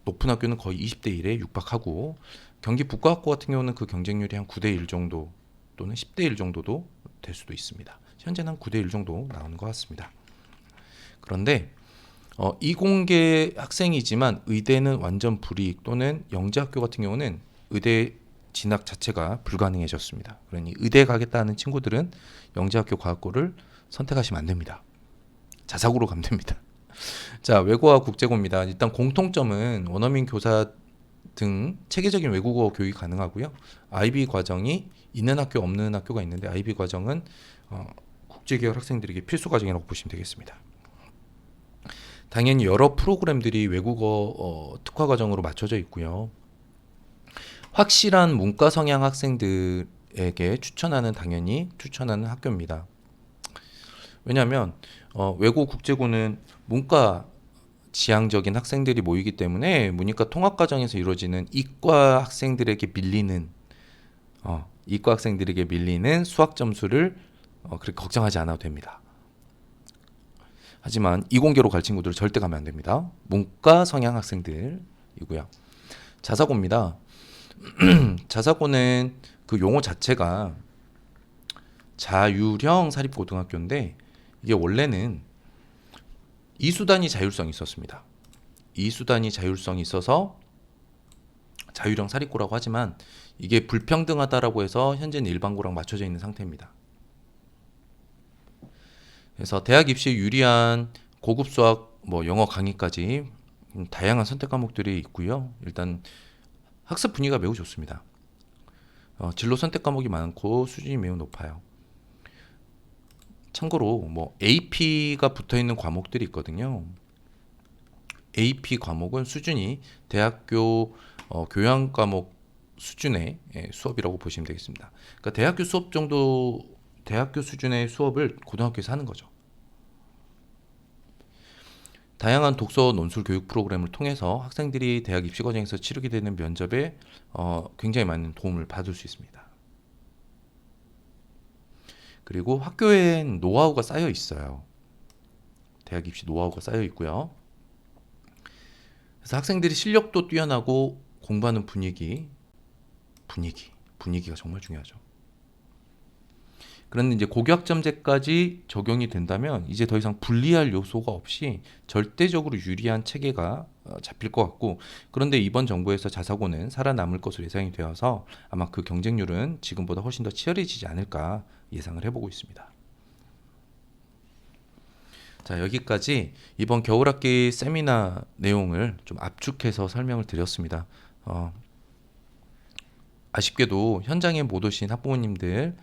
높은 학교는 거의 20대 1에 육박하고 경기 북과학고 같은 경우는 그 경쟁률이 한 9대 1 정도 또는 10대 1 정도도 될 수도 있습니다. 현재는 한 9대 1 정도 나오는 것 같습니다. 그런데 이공계 학생이지만 의대는 완전 불이익 또는 영재학교 같은 경우는 의대 진학 자체가 불가능해졌습니다. 그러니 의대 가겠다는 친구들은 영재학교 과학고를 선택하시면 안 됩니다. 자사고로 가면 됩니다. 자, 외고와 국제고입니다. 일단 공통점은 원어민 교사 등 체계적인 외국어 교육이 가능하고요. IB 과정이 있는 학교 없는 학교가 있는데 IB 과정은 국제계열 학생들에게 필수 과정이라고 보시면 되겠습니다. 당연히 여러 프로그램들이 외국어 특화 과정으로 맞춰져 있고요. 확실한 문과 성향 학생들에게 당연히 추천하는 학교입니다. 왜냐하면 외고 국제고는 문과 지향적인 학생들이 모이기 때문에 문이과 통합 과정에서 이루어지는 이과 학생들에게 밀리는 수학 점수를 그렇게 걱정하지 않아도 됩니다. 하지만 이공계로 갈 친구들은 절대 가면 안 됩니다. 문과 성향 학생들이고요. 자사고입니다. 자사고는 그 용어 자체가 자율형 사립고등학교인데 이게 원래는 이수단위 자율성이 있었습니다. 이수단위 자율성이 있어서 자율형 사립고라고 하지만 이게 불평등하다라고 해서 현재는 일반고랑 맞춰져 있는 상태입니다. 그래서 대학 입시에 유리한 고급 수학, 영어 강의까지 다양한 선택 과목들이 있고요. 일단 학습 분위기가 매우 좋습니다. 진로 선택 과목이 많고 수준이 매우 높아요. 참고로 AP가 붙어 있는 과목들이 있거든요. AP 과목은 수준이 대학교 교양 과목 수준의 수업이라고 보시면 되겠습니다. 그러니까 대학교 수준의 수업을 고등학교에서 하는 거죠. 다양한 독서 논술 교육 프로그램을 통해서 학생들이 대학 입시 과정에서 치르게 되는 면접에 굉장히 많은 도움을 받을 수 있습니다. 그리고 학교엔 노하우가 쌓여 있어요. 대학 입시 노하우가 쌓여 있고요. 그래서 학생들이 실력도 뛰어나고 공부하는 분위기가 정말 중요하죠. 그런데 이제 고교학점제까지 적용이 된다면 이제 더 이상 분리할 요소가 없이 절대적으로 유리한 체계가 잡힐 것 같고, 그런데 이번 정부에서 자사고는 살아남을 것으로 예상이 되어서 아마 그 경쟁률은 지금보다 훨씬 더 치열해지지 않을까 예상을 해보고 있습니다. 자, 여기까지 이번 겨울학기 세미나 내용을 좀 압축해서 설명을 드렸습니다. 아쉽게도 현장에 못 오신 학부모님들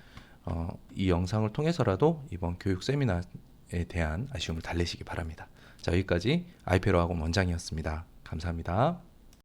이 영상을 통해서라도 이번 교육 세미나에 대한 아쉬움을 달래시기 바랍니다. 자, 여기까지 아이페로 학원 원장이었습니다. 감사합니다.